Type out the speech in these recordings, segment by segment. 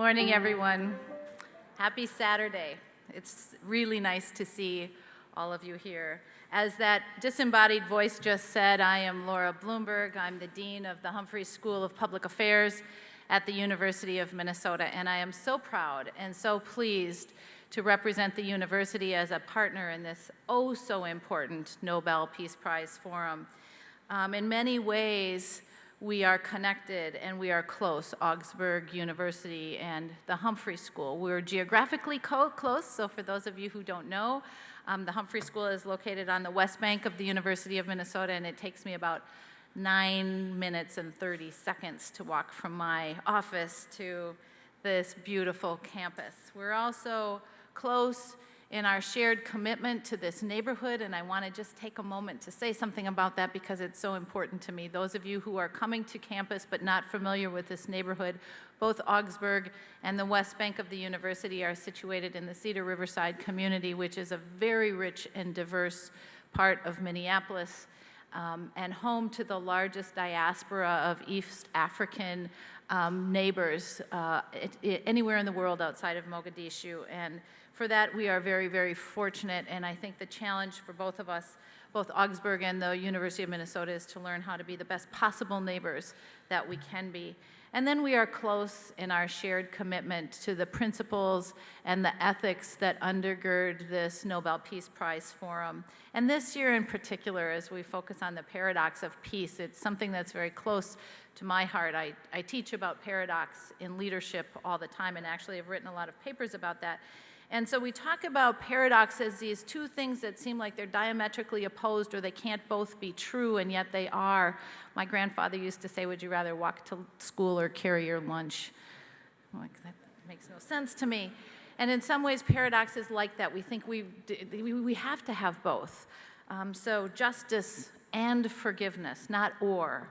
morning, everyone. Happy Saturday. It's really nice to see all of you here. As that disembodied voice just said, I am Laura Bloomberg. I'm the Dean of the Humphrey School of Public Affairs at the University of Minnesota, and I am so proud and so pleased to represent the university as a partner in this so important Nobel Peace Prize Forum. In many ways, we are connected and we are close, Augsburg University and the Humphrey School. We're geographically close, so for those of you who don't know, the Humphrey School is located on the west bank of the University of Minnesota, and it takes me about 9 minutes and 30 seconds to walk from my office to this beautiful campus. We're also close in our shared commitment to this neighborhood, and I want to just take a moment to say something about that because it's so important to me. Those of you who are coming to campus but not familiar with this neighborhood, both Augsburg and the west bank of the university are situated in the Cedar Riverside community, which is a very rich and diverse part of Minneapolis, and home to the largest diaspora of East African neighbors anywhere in the world outside of Mogadishu. And for that, we are very, very fortunate, and I think the challenge for both of us, both Augsburg and the University of Minnesota, is to learn how to be the best possible neighbors that we can be. And then we are close in our shared commitment to the principles and the ethics that undergird this Nobel Peace Prize Forum. And this year in particular, as we focus on the paradox of peace, it's something that's very close to my heart. I teach about paradox in leadership all the time, and actually have written a lot of papers about that. And so we talk about paradox as these two things that seem like they're diametrically opposed or they can't both be true, and yet they are. My grandfather used to say, would you rather walk to school or carry your lunch? Like, that makes no sense to me. And in some ways, paradox is like that. We think we have to have both. So justice and forgiveness, not or.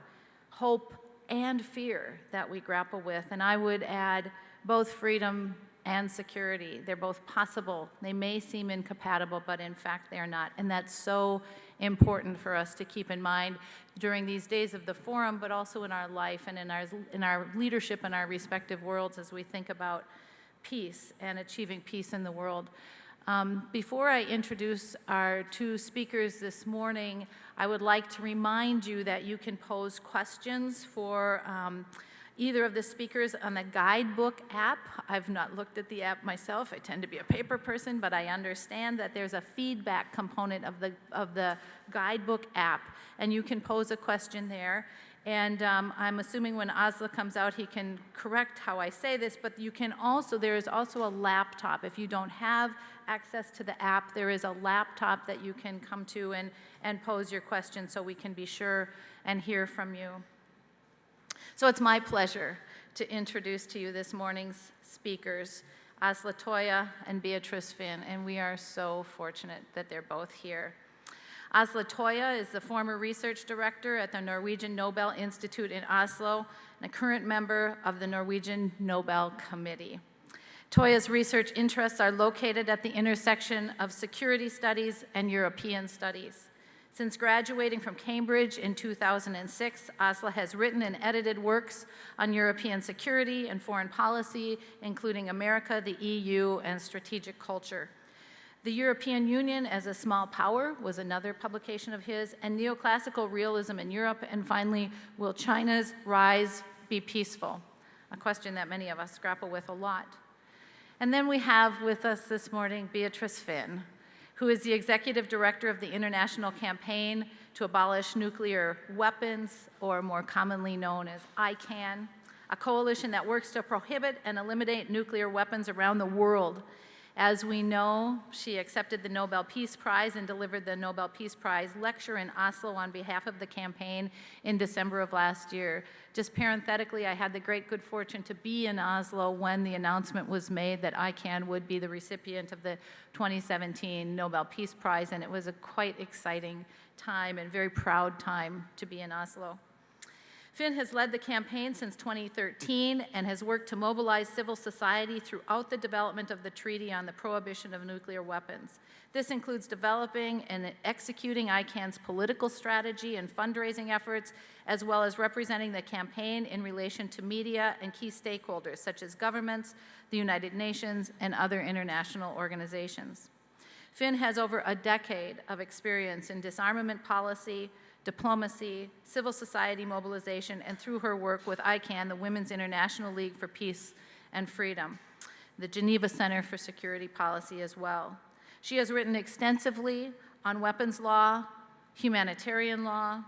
Hope and fear that we grapple with. And I would add both freedom and security. They're both possible. They may seem incompatible, but in fact they're not. And that's so important for us to keep in mind during these days of the forum, but also in our life and in our leadership in our respective worlds as we think about peace and achieving peace in the world. Before I introduce our two speakers this morning, I would like to remind you that you can pose questions for either of the speakers on the guidebook app. I've not looked at the app myself. I tend to be a paper person, but I understand that there's a feedback component of the guidebook app, and you can pose a question there. And I'm assuming when Asla comes out, he can correct how I say this, but you can also, there is also a laptop. If you don't have access to the app, there is a laptop that you can come to and pose your question so we can be sure and hear from you. So it's my pleasure to introduce to you this morning's speakers, Asla Toya and Beatrice Finn, and we are so fortunate that they're both here. Asla Toya is the former research director at the Norwegian Nobel Institute in Oslo and a current member of the Norwegian Nobel Committee. Toya's research interests are located at the intersection of security studies and European studies. Since graduating from Cambridge in 2006, Asla has written and edited works on European security and foreign policy, including America, the EU, and strategic culture. The European Union as a Small Power was another publication of his, and Neoclassical Realism in Europe, and finally, Will China's Rise Be Peaceful? A question that many of us grapple with a lot. And then we have with us this morning Beatrice Finn, who is the executive director of the International Campaign to Abolish Nuclear Weapons, or more commonly known as ICAN, a coalition that works to prohibit and eliminate nuclear weapons around the world. As we know, she accepted the Nobel Peace Prize and delivered the Nobel Peace Prize lecture in Oslo on behalf of the campaign in December of last year. Just parenthetically, I had the great good fortune to be in Oslo when the announcement was made that ICAN would be the recipient of the 2017 Nobel Peace Prize, and it was a quite exciting time and very proud time to be in Oslo. Finn has led the campaign since 2013 and has worked to mobilize civil society throughout the development of the Treaty on the Prohibition of Nuclear Weapons. This includes developing and executing ICANN's political strategy and fundraising efforts, as well as representing the campaign in relation to media and key stakeholders, such as governments, the United Nations, and other international organizations. Finn has over a decade of experience in disarmament policy, diplomacy, civil society mobilization, and through her work with ICANN, the Women's International League for Peace and Freedom, the Geneva Center for Security Policy as well. She has written extensively on weapons law, humanitarian law,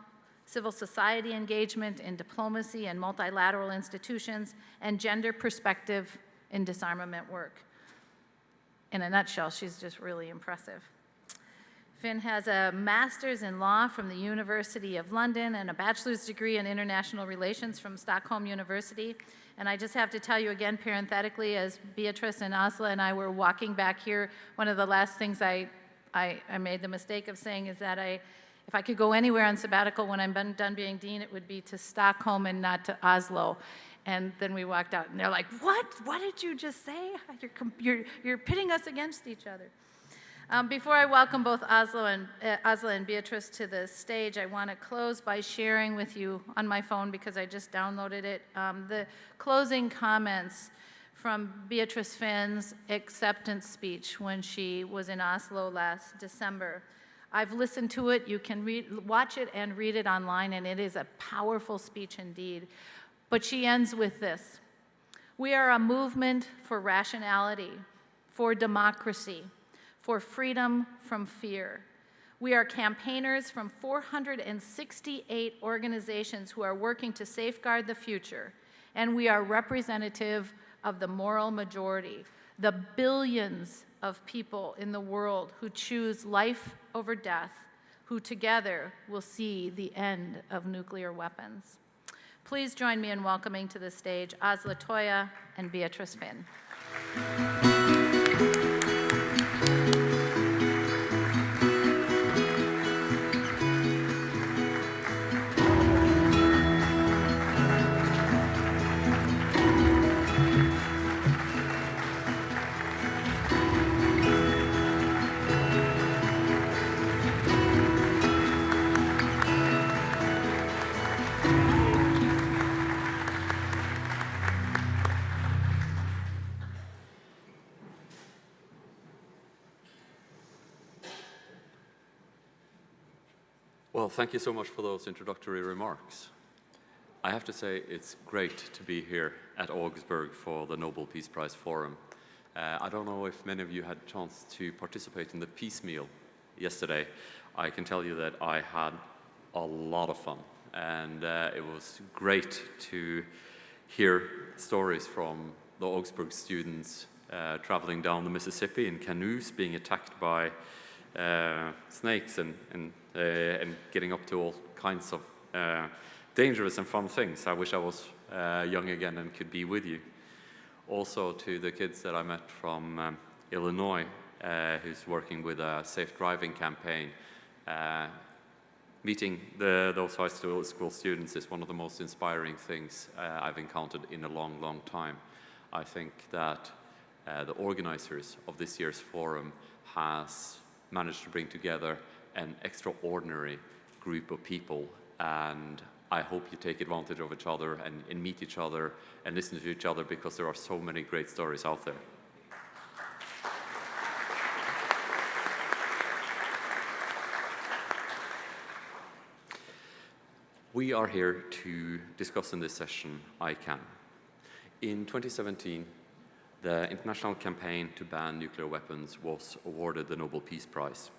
civil society engagement in diplomacy and multilateral institutions, and gender perspective in disarmament work. In a nutshell, she's just really impressive. Finn has a master's in law from the University of London and a bachelor's degree in international relations from Stockholm University. And I just have to tell you again, parenthetically, as Beatrice and Asla and I were walking back here, one of the last things I made the mistake of saying is that if I could go anywhere on sabbatical when I'm done being dean, it would be to Stockholm and not to Oslo. And then we walked out, and they're like, "What? What did you just say? You're pitting us against each other." Before I welcome both Asla and Beatrice to the stage, I want to close by sharing with you on my phone, because I just downloaded it, the closing comments from Beatrice Finn's acceptance speech when she was in Oslo last December. I've listened to it. You can watch it and read it online, and it is a powerful speech indeed. But she ends with this: "We are a movement for rationality, for democracy, for freedom from fear. We are campaigners from 468 organizations who are working to safeguard the future, and we are representative of the moral majority, the billions of people in the world who choose life over death, who together will see the end of nuclear weapons." Please join me in welcoming to the stage Asla Toya and Beatrice Finn. Well, thank you so much for those introductory remarks. I have to say it's great to be here at Augsburg for the Nobel Peace Prize Forum. I don't know if many of you had a chance to participate in the peace meal yesterday. I can tell you that I had a lot of fun, and it was great to hear stories from the Augsburg students traveling down the Mississippi in canoes, being attacked by snakes and getting up to all kinds of dangerous and fun things. I wish I was young again and could be with you. Also to the kids that I met from Illinois, who's working with a safe driving campaign. Meeting those high school students is one of the most inspiring things I've encountered in a long, long time. I think that the organizers of this year's forum has managed to bring together an extraordinary group of people, and I hope you take advantage of each other and meet each other and listen to each other, because there are so many great stories out there. We are here to discuss in this session ICANN. In 2017, the international campaign to ban nuclear weapons was awarded the Nobel Peace Prize.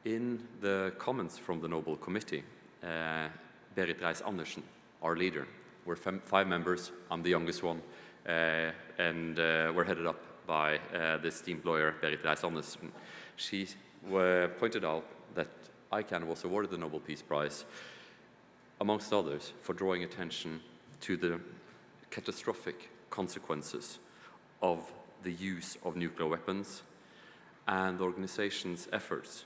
In the comments from the Nobel Committee, Berit Reiss-Andersen, our leader, we're 5 members, I'm the youngest one, and we're headed up by the esteemed lawyer Berit Reiss-Andersen. She pointed out that ICANN was awarded the Nobel Peace Prize, amongst others, for drawing attention to the catastrophic consequences of the use of nuclear weapons and the organization's efforts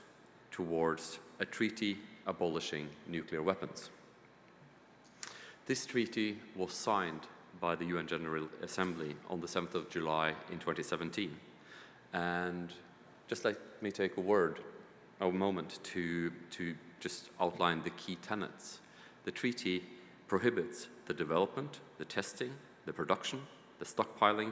towards a treaty abolishing nuclear weapons. This treaty was signed by the UN General Assembly on the 7th of July in 2017. And just let me take a moment to just outline the key tenets. The treaty prohibits the development, the testing, the production, the stockpiling,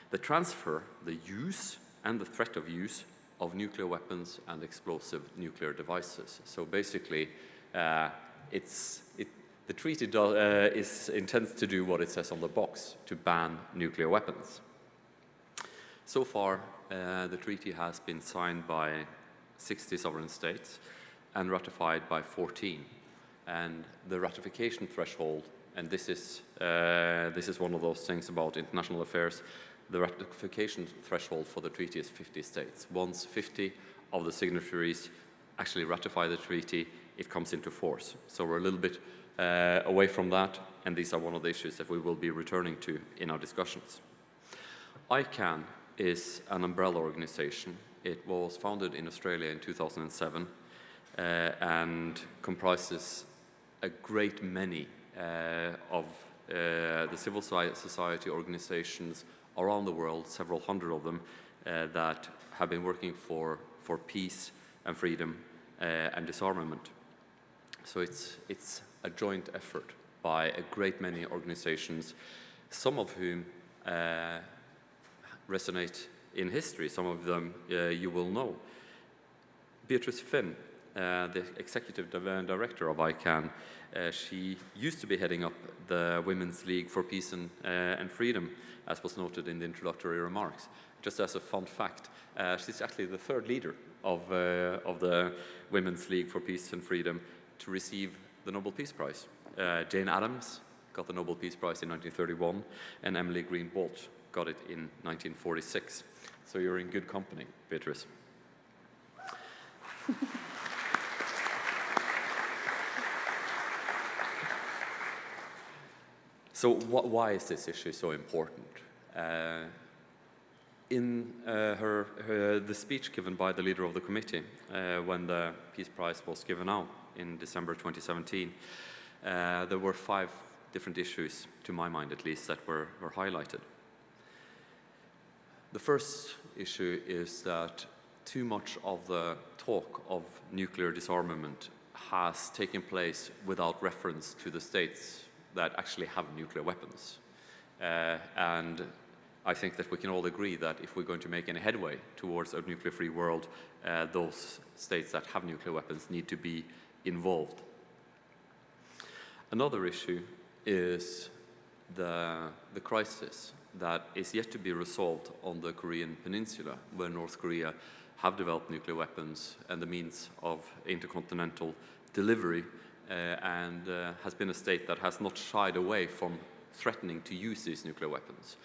the transfer, the use, and the threat of use of nuclear weapons and explosive nuclear devices. So basically, the treaty intends to do what it says on the box, to ban nuclear weapons. So far, the treaty has been signed by 60 sovereign states and ratified by 14. And the ratification threshold, and this is one of those things about international affairs, the ratification threshold for the treaty is 50 states. Once 50 of the signatories actually ratify the treaty, it comes into force. So we're a little bit away from that, and these are one of the issues that we will be returning to in our discussions. ICAN is an umbrella organization. It was founded in Australia in 2007 and comprises a great many of the civil society organizations around the world, several hundred of them, that have been working for peace and freedom and disarmament. So it's a joint effort by a great many organizations, some of whom resonate in history, some of them you will know. Beatrice Finn, the executive director of ICAN, she used to be heading up the Women's League for Peace and Freedom, as was noted in the introductory remarks. Just as a fun fact, she's actually the third leader of the Women's League for Peace and Freedom to receive the Nobel Peace Prize. Jane Addams got the Nobel Peace Prize in 1931, and Emily Green Balch got it in 1946. So you're in good company, Beatrice. So why is this issue so important? In the speech given by the leader of the committee when the Peace Prize was given out in December 2017, there were 5 different issues, to my mind at least, that were highlighted. The first issue is that too much of the talk of nuclear disarmament has taken place without reference to the states that actually have nuclear weapons. And I think that we can all agree that if we're going to make any headway towards a nuclear-free world, those states that have nuclear weapons need to be involved. Another issue is the crisis that is yet to be resolved on the Korean Peninsula, where North Korea have developed nuclear weapons and the means of intercontinental delivery, and has been a state that has not shied away from threatening to use these nuclear weapons.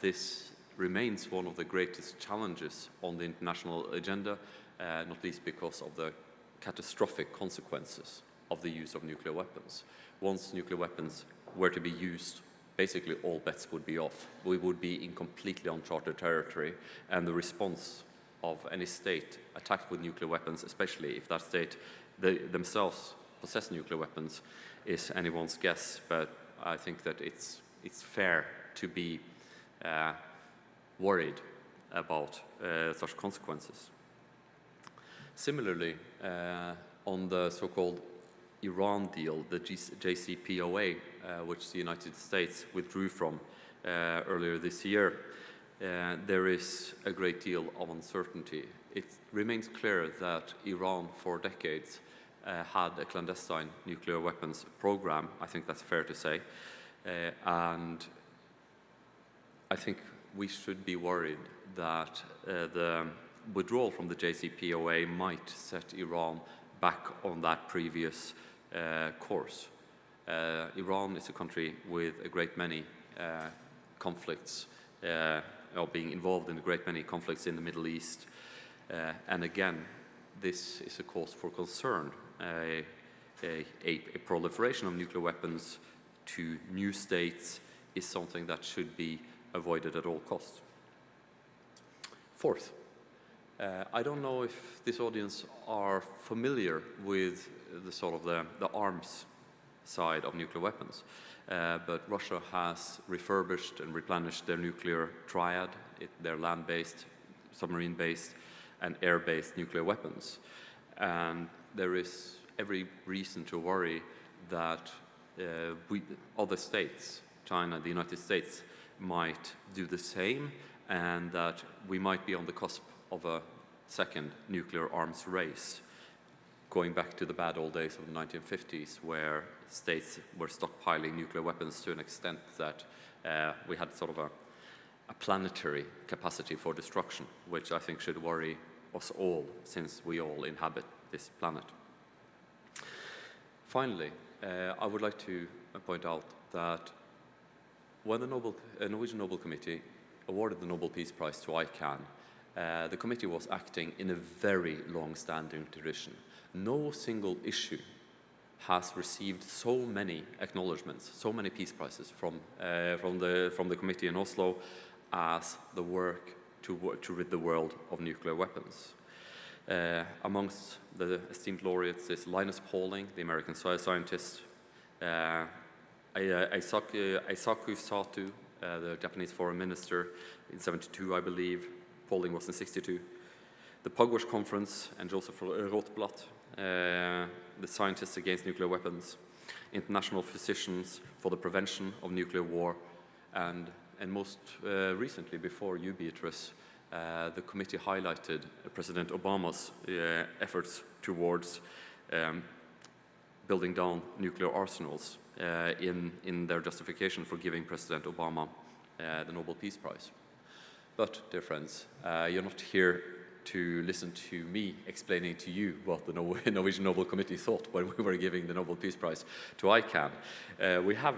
This remains one of the greatest challenges on the international agenda, not least because of the catastrophic consequences of the use of nuclear weapons. Once nuclear weapons were to be used, basically all bets would be off. We would be in completely uncharted territory, and the response of any state attacked with nuclear weapons, especially if that state themselves possess nuclear weapons, is anyone's guess. But I think that it's fair to be worried about such consequences. Similarly, on the so-called Iran deal, the JCPOA, which the United States withdrew from earlier this year, there is a great deal of uncertainty. It remains clear that Iran, for decades, had a clandestine nuclear weapons program. I think that's fair to say. And I think we should be worried that the withdrawal from the JCPOA might set Iran back on that previous course. Iran is a country with a great many conflicts, or being involved in a great many conflicts in the Middle East. And again, this is a cause for concern. A proliferation of nuclear weapons to new states is something that should be avoided at all costs. Fourth, I don't know if this audience are familiar with the arms side of nuclear weapons. But Russia has refurbished and replenished their nuclear triad, their land-based, submarine-based, and air-based nuclear weapons. And there is every reason to worry that other states, China, the United States, might do the same, and that we might be on the cusp of a second nuclear arms race, going back to the bad old days of the 1950s, where states were stockpiling nuclear weapons to an extent that we had sort of a planetary capacity for destruction, which I think should worry us all, since we all inhabit this planet. Finally, I would like to point out that when the Norwegian Nobel Committee awarded the Nobel Peace Prize to ICANN, the committee was acting in a very long-standing tradition. No single issue has received so many acknowledgements, so many peace prizes from the committee in Oslo as the work to rid the world of nuclear weapons. Amongst the esteemed laureates is Linus Pauling, the American scientist, Eisaku Sato, the Japanese foreign minister, in '72, I believe. Pauling was in '62. The Pugwash Conference and Joseph Rotblat, the scientists against nuclear weapons, international physicians for the prevention of nuclear war, and most recently, before you, Beatrice, the committee highlighted President Obama's efforts towards building down nuclear arsenals in their justification for giving President Obama the Nobel Peace Prize. But, dear friends, you're not here to listen to me explaining to you what the Norwegian Nobel Committee thought when we were giving the Nobel Peace Prize to ICANN. We have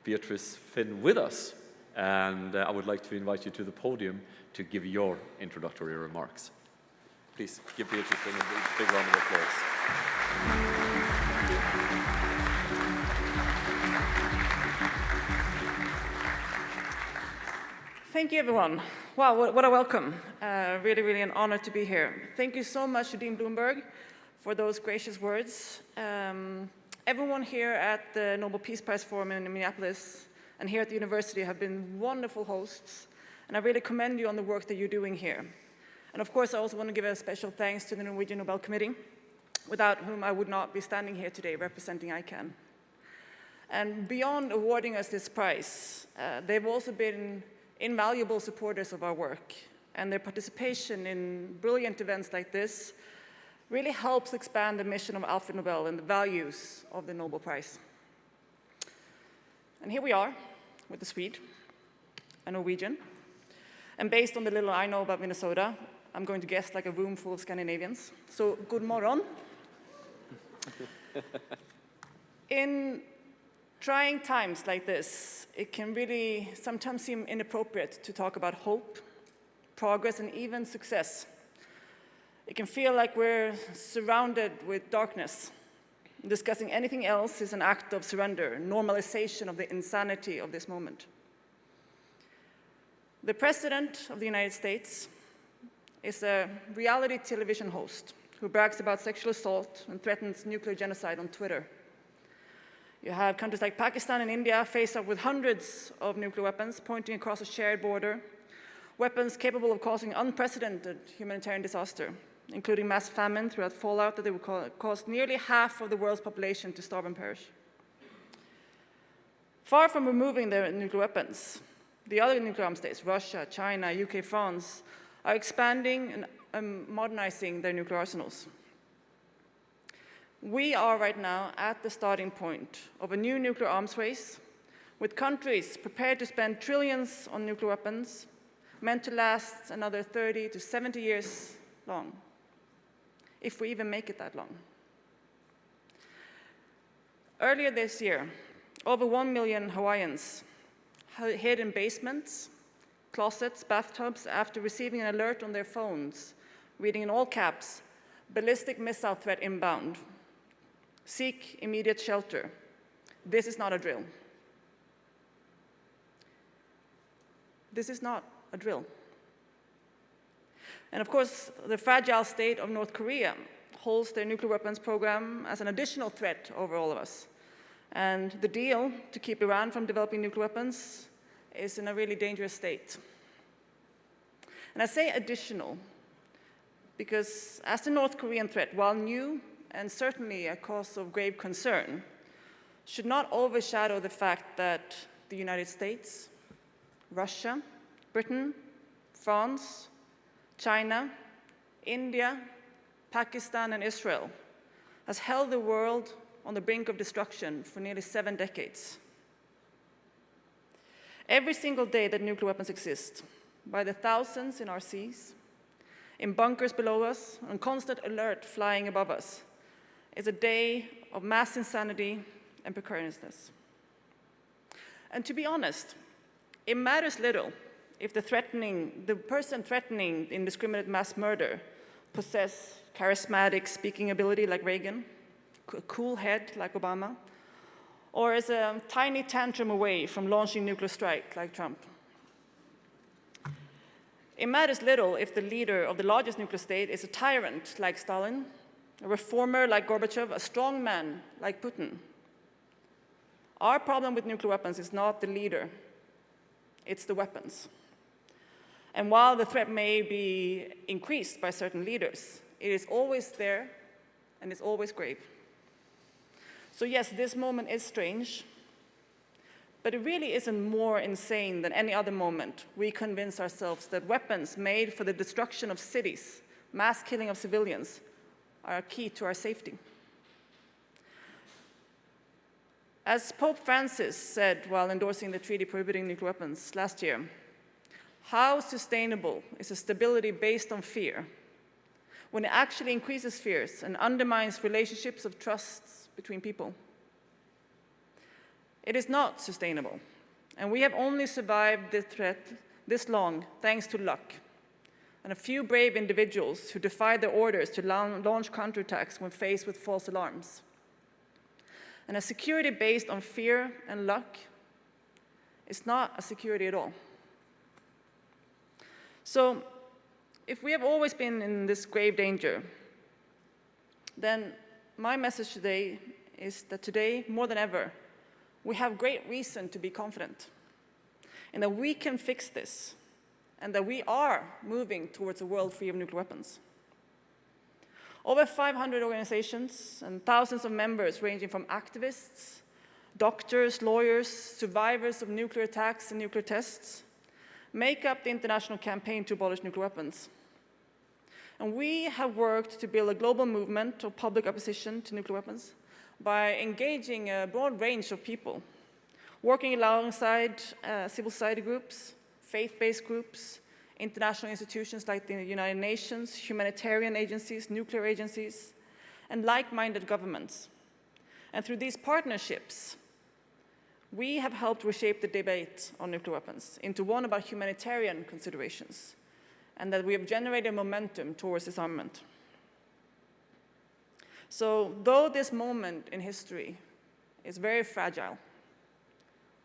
Beatrice Finn with us, and I would like to invite you to the podium to give your introductory remarks. Please give Beatrice Finn a big round of applause. Thank you, everyone. Wow, what a welcome. Really, really an honor to be here. Thank you so much to Dean Bloomberg for those gracious words. Everyone here at the Nobel Peace Prize Forum in Minneapolis and here at the university have been wonderful hosts, and I really commend you on the work that you're doing here. And of course, I also want to give a special thanks to the Norwegian Nobel Committee, without whom I would not be standing here today representing ICANN. And beyond awarding us this prize, they've also been invaluable supporters of our work, and their participation in brilliant events like this really helps expand the mission of Alfred Nobel and the values of the Nobel Prize. And here we are with a Swede, a Norwegian, and based on the little I know about Minnesota, I'm going to guess like a room full of Scandinavians. So, good morgon. In trying times like this, it can really sometimes seem inappropriate to talk about hope, progress, and even success. It can feel like we're surrounded with darkness. Discussing anything else is an act of surrender, normalization of the insanity of this moment. The President of the United States is a reality television host who brags about sexual assault and threatens nuclear genocide on Twitter. You have countries like Pakistan and India face up with hundreds of nuclear weapons pointing across a shared border, weapons capable of causing unprecedented humanitarian disaster, including mass famine throughout fallout that they would cause nearly half of the world's population to starve and perish. Far from removing their nuclear weapons, the other nuclear armed states, Russia, China, UK, France, are expanding and modernizing their nuclear arsenals. We are right now at the starting point of a new nuclear arms race, with countries prepared to spend trillions on nuclear weapons, meant to last another 30 to 70 years long, if we even make it that long. Earlier this year, over 1 million Hawaiians hid in basements, closets, bathtubs after receiving an alert on their phones, reading in all caps, "Ballistic missile threat inbound. Seek immediate shelter. This is not a drill." This is not a drill. And of course, the fragile state of North Korea holds their nuclear weapons program as an additional threat over all of us. And the deal to keep Iran from developing nuclear weapons is in a really dangerous state. And I say additional because as the North Korean threat, while new and certainly a cause of grave concern, should not overshadow the fact that the United States, Russia, Britain, France, China, India, Pakistan, and Israel has held the world on the brink of destruction for nearly 7 decades. Every single day that nuclear weapons exist, by the thousands in our seas, in bunkers below us, on constant alert flying above us, is a day of mass insanity and precariousness. And to be honest, it matters little if the person threatening indiscriminate mass murder possess charismatic speaking ability like Reagan, a cool head like Obama, or is a tiny tantrum away from launching nuclear strike like Trump. It matters little if the leader of the largest nuclear state is a tyrant like Stalin, a reformer like Gorbachev, a strong man like Putin. Our problem with nuclear weapons is not the leader, it's the weapons. And while the threat may be increased by certain leaders, it is always there and it's always grave. So yes, this moment is strange, but it really isn't more insane than any other moment we convince ourselves that weapons made for the destruction of cities, mass killing of civilians, are key to our safety. As Pope Francis said while endorsing the treaty prohibiting nuclear weapons last year, how sustainable is a stability based on fear when it actually increases fears and undermines relationships of trust between people? It is not sustainable, and we have only survived the threat this long thanks to luck and a few brave individuals who defied their orders to launch counterattacks when faced with false alarms. And a security based on fear and luck is not a security at all. So, if we have always been in this grave danger, then my message today is that today, more than ever, we have great reason to be confident and that we can fix this and that we are moving towards a world free of nuclear weapons. Over 500 organizations and thousands of members ranging from activists, doctors, lawyers, survivors of nuclear attacks and nuclear tests make up the international campaign to abolish nuclear weapons. And we have worked to build a global movement of public opposition to nuclear weapons by engaging a broad range of people, working alongside civil society groups, faith-based groups, international institutions like the United Nations, humanitarian agencies, nuclear agencies, and like-minded governments. And through these partnerships, we have helped reshape the debate on nuclear weapons into one about humanitarian considerations, and that we have generated momentum towards disarmament. So, though this moment in history is very fragile,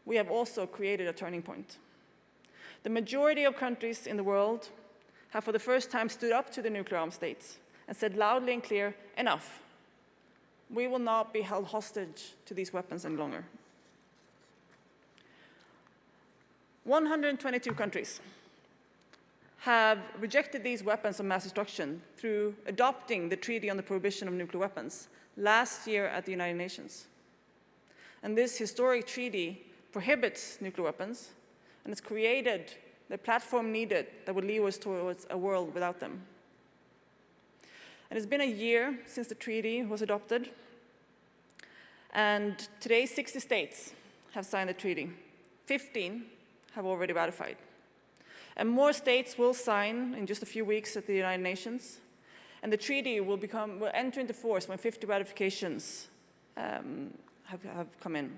we have also created a turning point. The majority of countries in the world have for the first time stood up to the nuclear armed states and said loudly and clear, enough. We will not be held hostage to these weapons any longer. 122 countries have rejected these weapons of mass destruction through adopting the Treaty on the Prohibition of Nuclear Weapons last year at the United Nations. And this historic treaty prohibits nuclear weapons, and it's created the platform needed that would lead us towards a world without them. And it's been a year since the treaty was adopted, and today 60 states have signed the treaty. 15 have already ratified. And more states will sign in just a few weeks at the United Nations, and the treaty will enter into force when 50 ratifications have come in.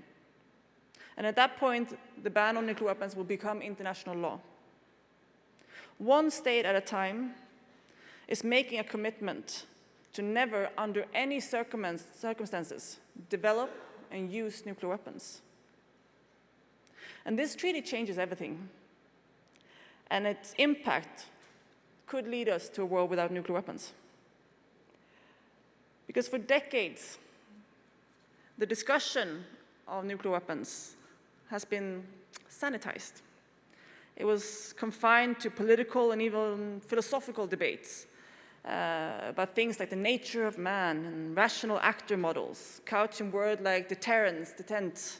And at that point, the ban on nuclear weapons will become international law. One state at a time is making a commitment to never, under any circumstances, develop and use nuclear weapons. And this treaty changes everything. And its impact could lead us to a world without nuclear weapons. Because for decades, the discussion of nuclear weapons has been sanitized. It was confined to political and even philosophical debates about things like the nature of man and rational actor models, couched in words like deterrence, detent.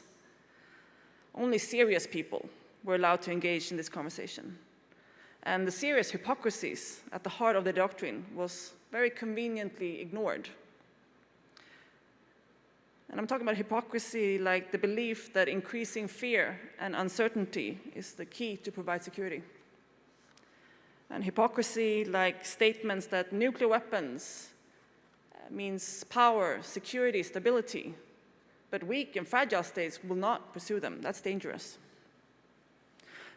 Only serious people were allowed to engage in this conversation. And the serious hypocrisies at the heart of the doctrine was very conveniently ignored. And I'm talking about hypocrisy like the belief that increasing fear and uncertainty is the key to provide security. And hypocrisy like statements that nuclear weapons means power, security, stability, but weak and fragile states will not pursue them. That's dangerous.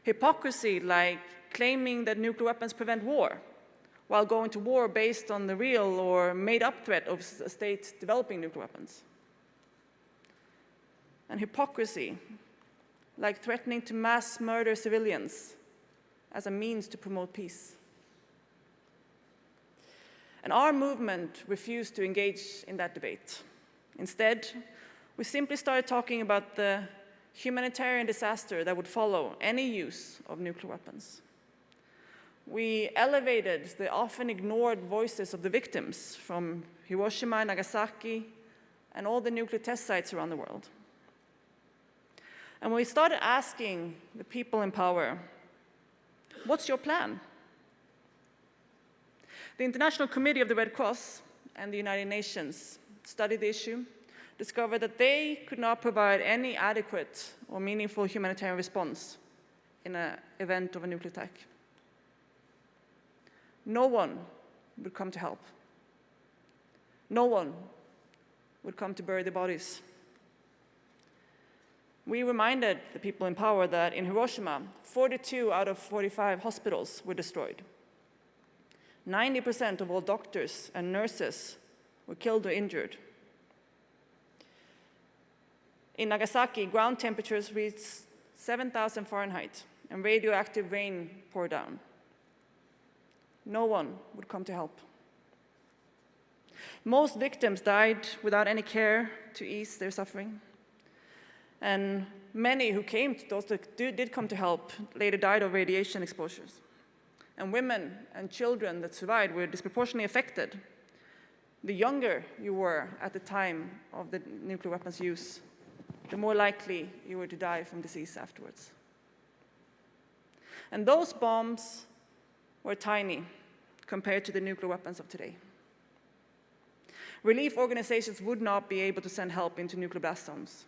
Hypocrisy like claiming that nuclear weapons prevent war, while going to war based on the real or made-up threat of a state developing nuclear weapons. And hypocrisy, like threatening to mass murder civilians as a means to promote peace. And our movement refused to engage in that debate. Instead, we simply started talking about the humanitarian disaster that would follow any use of nuclear weapons. We elevated the often ignored voices of the victims from Hiroshima and Nagasaki and all the nuclear test sites around the world. And we started asking the people in power, what's your plan? The International Committee of the Red Cross and the United Nations studied the issue, discovered that they could not provide any adequate or meaningful humanitarian response in an event of a nuclear attack. No one would come to help. No one would come to bury the bodies. We reminded the people in power that in Hiroshima, 42 out of 45 hospitals were destroyed. 90% of all doctors and nurses were killed or injured. In Nagasaki, ground temperatures reached 7,000 Fahrenheit, and radioactive rain poured down. No one would come to help. Most victims died without any care to ease their suffering. And many who came, those that did come to help, later died of radiation exposures. And women and children that survived were disproportionately affected. The younger you were at the time of the nuclear weapons use, the more likely you were to die from disease afterwards. And those bombs were tiny compared to the nuclear weapons of today. Relief organizations would not be able to send help into nuclear blast zones.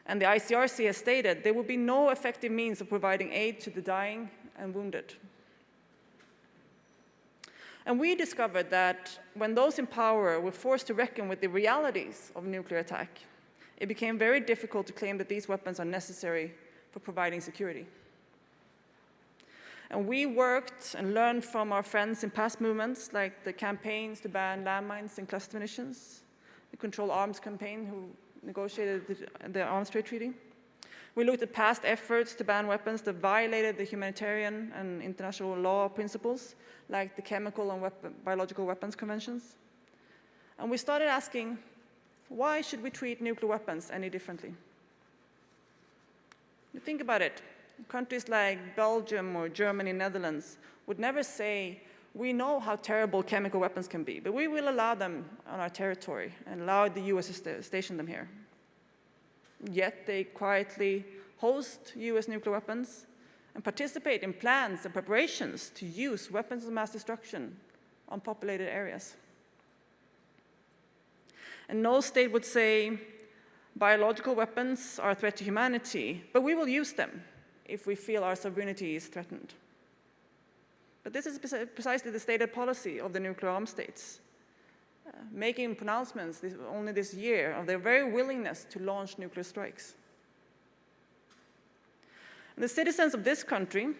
And the ICRC has stated there will be no effective means of providing aid to the dying and wounded. And we discovered that when those in power were forced to reckon with the realities of nuclear attack, it became very difficult to claim that these weapons are necessary for providing security. And we worked and learned from our friends in past movements, like the campaigns to ban landmines and cluster munitions, the Control Arms campaign, who negotiated the Arms Trade Treaty. We looked at past efforts to ban weapons that violated the humanitarian and international law principles, like the Chemical and Biological Weapons Conventions. And we started asking, why should we treat nuclear weapons any differently? You think about it. Countries like Belgium or Germany, Netherlands would never say, we know how terrible chemical weapons can be, but we will allow them on our territory and allow the US to station them here. Yet they quietly host US nuclear weapons and participate in plans and preparations to use weapons of mass destruction on populated areas. And no state would say, biological weapons are a threat to humanity, but we will use them if we feel our sovereignty is threatened. But this is precisely the stated policy of the nuclear armed states, making pronouncements only this year of their very willingness to launch nuclear strikes. And the citizens of this country,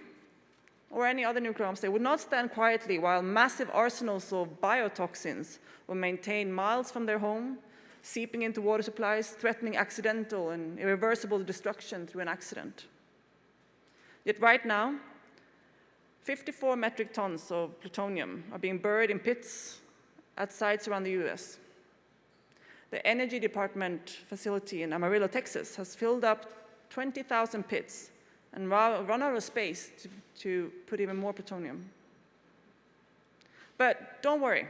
or any other nuclear armed state, would not stand quietly while massive arsenals of biotoxins were maintained miles from their home, seeping into water supplies, threatening accidental and irreversible destruction through an accident. Yet right now, 54 metric tons of plutonium are being buried in pits at sites around the US. the Energy Department facility in Amarillo, Texas, has filled up 20,000 pits and run out of space to put even more plutonium. But don't worry.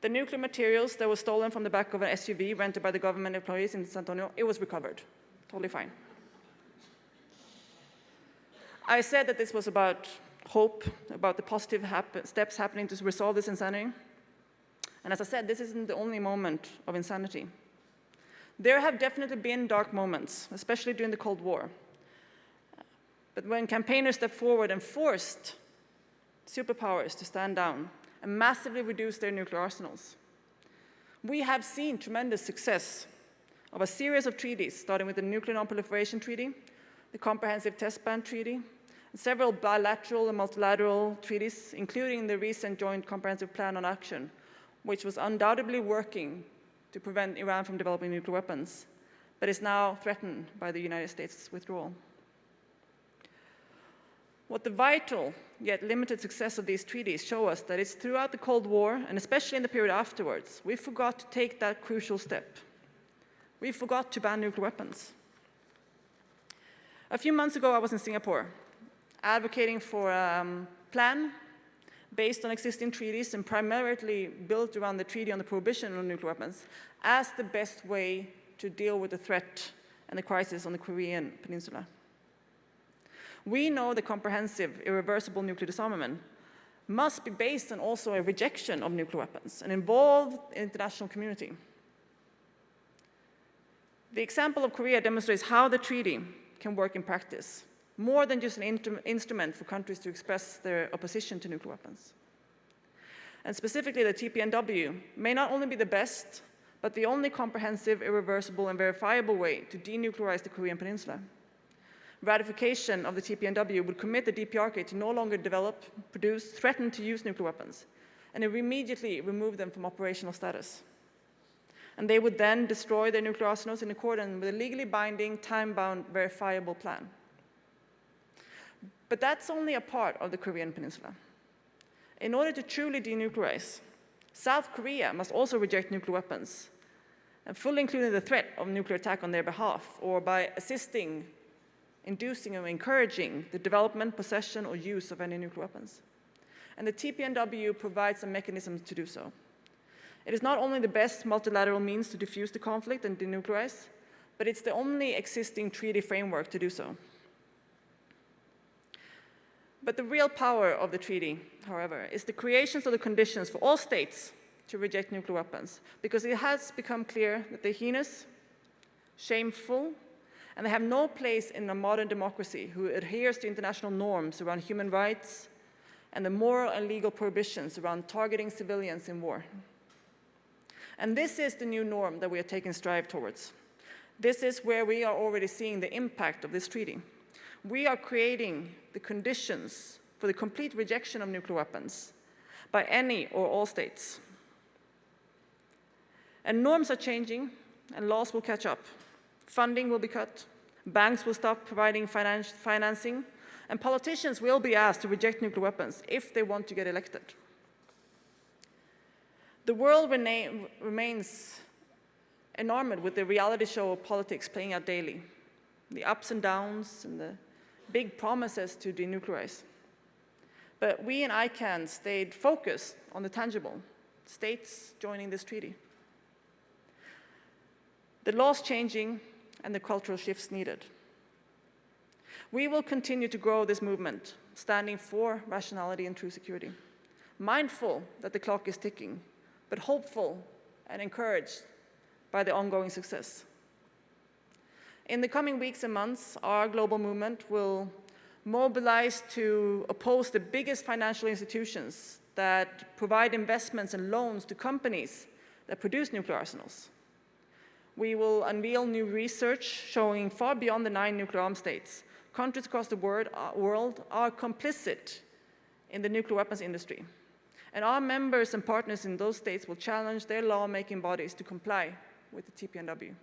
The nuclear materials that were stolen from the back of an SUV rented by the government employees in San Antonio, it was recovered. Totally fine. I said that this was about hope, about the positive steps happening to resolve this insanity. And as I said, this isn't the only moment of insanity. There have definitely been dark moments, especially during the Cold War. But when campaigners stepped forward and forced superpowers to stand down and massively reduce their nuclear arsenals, we have seen tremendous success of a series of treaties, starting with the Nuclear Non-Proliferation Treaty, the Comprehensive Test Ban Treaty, and several bilateral and multilateral treaties, including the recent Joint Comprehensive Plan on Action, which was undoubtedly working to prevent Iran from developing nuclear weapons, but is now threatened by the United States' withdrawal. What the vital yet limited success of these treaties show us that it's throughout the Cold War, and especially in the period afterwards, we forgot to take that crucial step. We forgot to ban nuclear weapons. A few months ago, I was in Singapore, advocating for a plan based on existing treaties and primarily built around the Treaty on the Prohibition of Nuclear Weapons as the best way to deal with the threat and the crisis on the Korean Peninsula. We know the comprehensive, irreversible nuclear disarmament must be based on also a rejection of nuclear weapons and involve the international community. The example of Korea demonstrates how the treaty can work in practice, more than just an instrument for countries to express their opposition to nuclear weapons. And specifically, the TPNW may not only be the best, but the only comprehensive, irreversible, and verifiable way to denuclearize the Korean Peninsula. Ratification of the TPNW would commit the DPRK to no longer develop, produce, threaten to use nuclear weapons, and immediately remove them from operational status. And they would then destroy their nuclear arsenals in accordance with a legally binding, time-bound, verifiable plan. But that's only a part of the Korean Peninsula. In order to truly denuclearize, South Korea must also reject nuclear weapons, and fully including the threat of nuclear attack on their behalf, or by assisting, inducing, or encouraging the development, possession, or use of any nuclear weapons. And the TPNW provides a mechanism to do so. It is not only the best multilateral means to defuse the conflict and denuclearize, but it's the only existing treaty framework to do so. But the real power of the treaty, however, is the creation of the conditions for all states to reject nuclear weapons, because it has become clear that they're heinous, shameful, and they have no place in a modern democracy who adheres to international norms around human rights and the moral and legal prohibitions around targeting civilians in war. And this is the new norm that we are taking strive towards. This is where we are already seeing the impact of this treaty. We are creating the conditions for the complete rejection of nuclear weapons by any or all states. And norms are changing, and laws will catch up. Funding will be cut, banks will stop providing financing, and politicians will be asked to reject nuclear weapons if they want to get elected. The world remains enamored with the reality show of politics playing out daily, the ups and downs and the big promises to denuclearize. But we in ICANN stayed focused on the tangible, states joining this treaty. The laws changing and the cultural shifts needed. We will continue to grow this movement, standing for rationality and true security, mindful that the clock is ticking, but hopeful and encouraged by the ongoing success. In the coming weeks and months, our global movement will mobilize to oppose the biggest financial institutions that provide investments and loans to companies that produce nuclear arsenals. We will unveil new research showing far beyond the 9 nuclear armed states. Countries across the world are complicit in the nuclear weapons industry. And our members and partners in those states will challenge their lawmaking bodies to comply with the TPNW.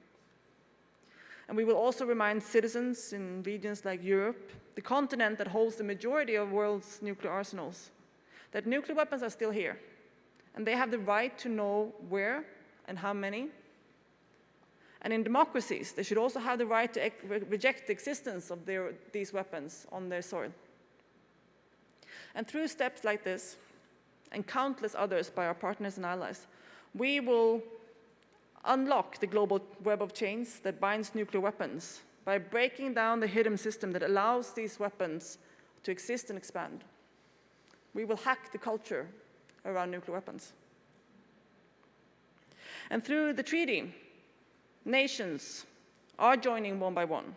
And we will also remind citizens in regions like Europe, the continent that holds the majority of the world's nuclear arsenals, that nuclear weapons are still here, and they have the right to know where and how many And in democracies, they should also have the right to reject the existence of these weapons on their soil. And through steps like this, and countless others by our partners and allies, we will unlock the global web of chains that binds nuclear weapons by breaking down the hidden system that allows these weapons to exist and expand. We will hack the culture around nuclear weapons. And through the treaty, nations are joining one by one,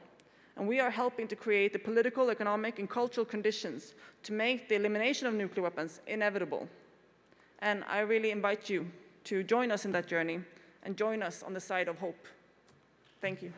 and we are helping to create the political, economic, and cultural conditions to make the elimination of nuclear weapons inevitable. And I really invite you to join us in that journey and join us on the side of hope. Thank you.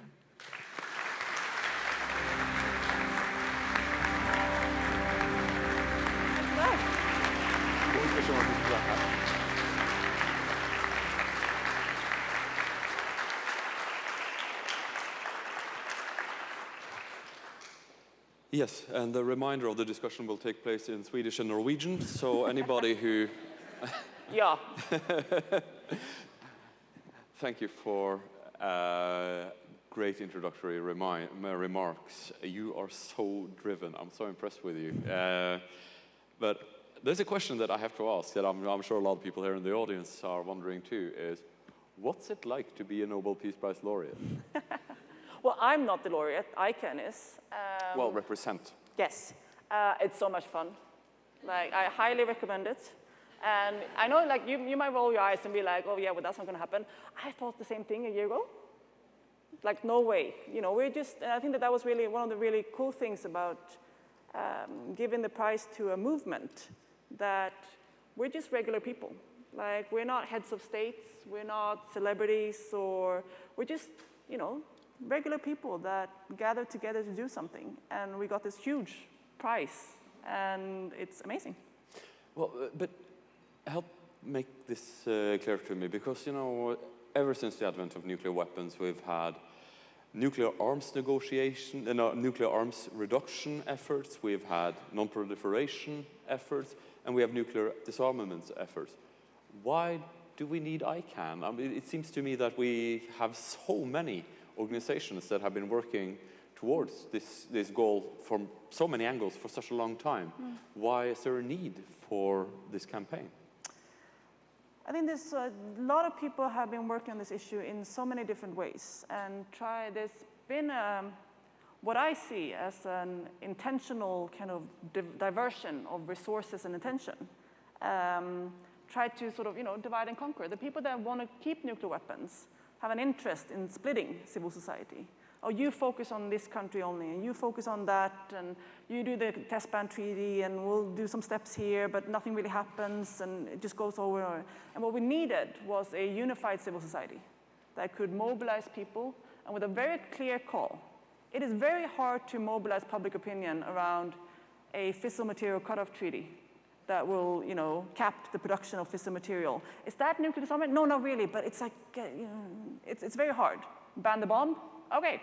Yes, and the reminder of the discussion will take place in Swedish and Norwegian, so anybody who... Yeah. Thank you for great introductory remarks. You are so driven. I'm so impressed with you. But there's a question that I have to ask that I'm sure a lot of people here in the audience are wondering too, is what's it like to be a Nobel Peace Prize laureate? Well, I'm not the laureate. ICANN is. Well, represent. Yes. It's so much fun. Like, I highly recommend it. And I know, like, you might roll your eyes and be like, oh, yeah, well, that's not going to happen. I thought the same thing a year ago. Like, no way. You know, and I think that was really one of the really cool things about giving the prize to a movement, that we're just regular people. Like, we're not heads of states, we're not celebrities, or we're just, you know, regular people that gathered together to do something. And we got this huge prize, and it's amazing. Well, but help make this clear to me, because, you know, ever since the advent of nuclear weapons, we've had nuclear arms negotiation, nuclear arms reduction efforts, we've had non-proliferation efforts, and we have nuclear disarmament efforts. Why do we need ICANN? I mean, it seems to me that we have so many organizations that have been working towards this goal from so many angles for such a long time. Why is there a need for this campaign? I think there's a lot of people have been working on this issue in so many different ways, and there's been what I see as an intentional kind of diversion of resources and attention. Try to sort of, you know, divide and conquer. The people that want to keep nuclear weapons have an interest in splitting civil society. Oh, you focus on this country only, and you focus on that, and you do the test ban treaty, and we'll do some steps here, but nothing really happens, and it just goes over. And what we needed was a unified civil society that could mobilize people, and with a very clear call. It is very hard to mobilize public opinion around a fissile material cutoff treaty that will, you know, cap the production of fissile material. Is that nuclear disarmament? No, not really, but it's like, you know, it's very hard. Ban the bomb? Okay.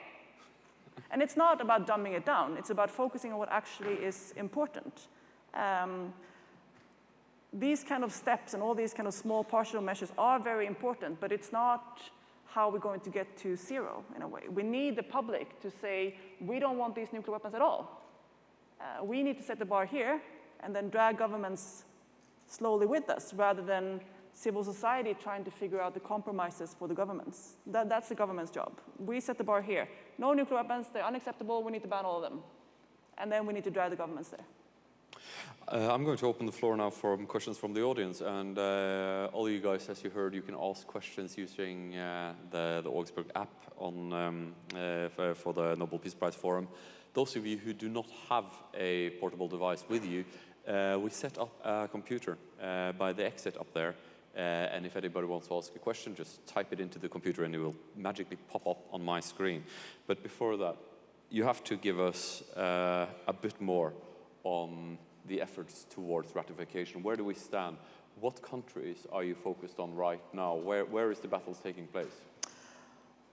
And it's not about dumbing it down. It's about focusing on what actually is important. These kind of steps and all these kind of small partial measures are very important, but it's not how we're going to get to zero, in a way. We need the public to say, we don't want these nuclear weapons at all. We need to set the bar here, and then drag governments slowly with us, rather than civil society trying to figure out the compromises for the governments. That's the government's job. We set the bar here. No nuclear weapons, they're unacceptable, we need to ban all of them. And then we need to drag the governments there. I'm going to open the floor now for questions from the audience, and all you guys, as you heard, you can ask questions using the Augsburg app on, for the Nobel Peace Prize Forum. Those of you who do not have a portable device with you, we set up a computer by the exit up there, and if anybody wants to ask a question, just type it into the computer and it will magically pop up on my screen. But before that, you have to give us a bit more on the efforts towards ratification. Where do we stand? What countries are you focused on right now? Where is the battles taking place?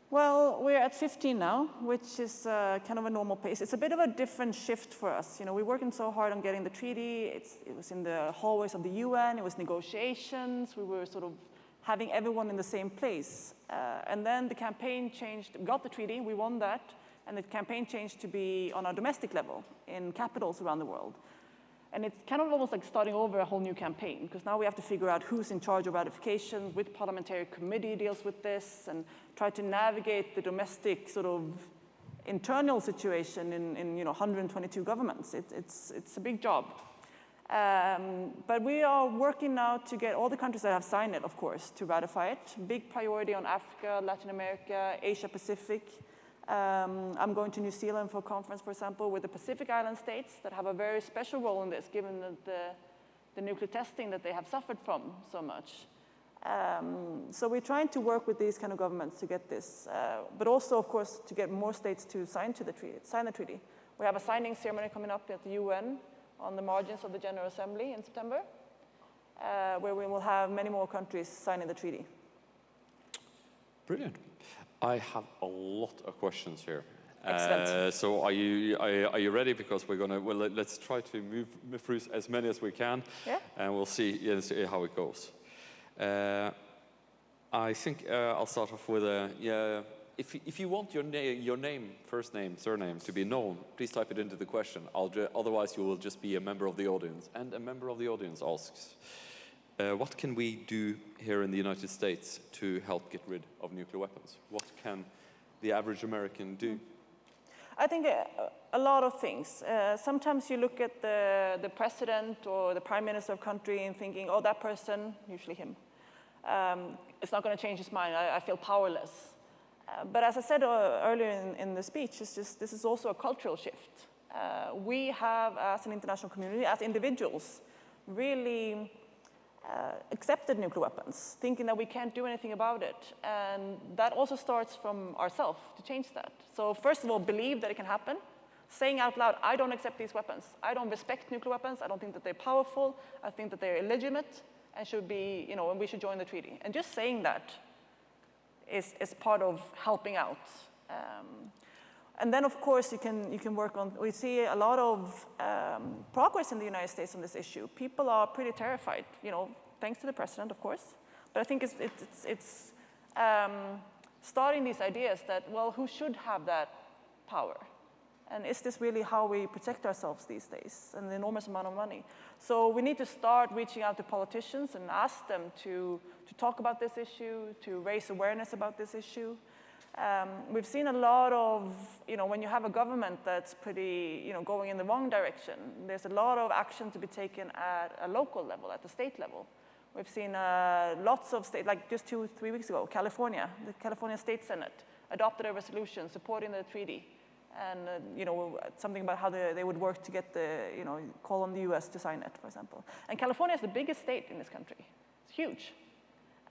Well, we're at 15 now, which is kind of a normal pace. It's a bit of a different shift for us. You know, we're working so hard on getting the treaty. It was in the hallways of the UN. It was negotiations. We were sort of having everyone in the same place. And then the campaign changed, we got the treaty, we won that, and the campaign changed to be on a domestic level in capitals around the world. And it's kind of almost like starting over a whole new campaign, because now we have to figure out who's in charge of ratification, which parliamentary committee deals with this, and try to navigate the domestic sort of internal situation in 122 governments. It's a big job. But we are working now to get all the countries that have signed it, of course, to ratify it. Big priority on Africa, Latin America, Asia Pacific. I'm going to New Zealand for a conference, for example, with the Pacific Island states that have a very special role in this, given the nuclear testing that they have suffered from so much. So we're trying to work with these kind of governments to get this, but also, of course, to get more states to sign the treaty. We have a signing ceremony coming up at the UN on the margins of the General Assembly in September, where we will have many more countries signing the treaty. Brilliant. I have a lot of questions here. Excellent. So are you ready? Because we're gonna, well, let's try to move through as many as we can, yeah. And we'll see how it goes. I think I'll start off with if you want your name, first name, surname to be known, please type it into the question. Otherwise, you will just be a member of the audience. And a member of the audience asks, what can we do here in the United States to help get rid of nuclear weapons? What can the average American do? I think a lot of things. Sometimes you look at the president or the prime minister of a country and thinking, oh, that person, usually him, it's not going to change his mind. I feel powerless. But as I said earlier in the speech, this is also a cultural shift. We have, as an international community, as individuals, really accepted nuclear weapons, thinking that we can't do anything about it. And that also starts from ourselves to change that. So first of all, believe that it can happen. Saying out loud, I don't accept these weapons. I don't respect nuclear weapons. I don't think that they're powerful. I think that they're illegitimate and should be, and we should join the treaty. And just saying that is part of helping out. And then, of course, you can work on, we see a lot of progress in the United States on this issue. People are pretty terrified, thanks to the president, of course. But I think it's starting these ideas that, well, who should have that power? And is this really how we protect ourselves these days? An enormous amount of money. So we need to start reaching out to politicians and ask them to talk about this issue, to raise awareness about this issue. We've seen a lot of, when you have a government that's pretty, going in the wrong direction, there's a lot of action to be taken at a local level, at the state level. We've seen lots of states, like just 2-3 weeks ago, California, the California State Senate adopted a resolution supporting the treaty and, something about how they would work to get call on the US to sign it, for example. And California is the biggest state in this country. It's huge.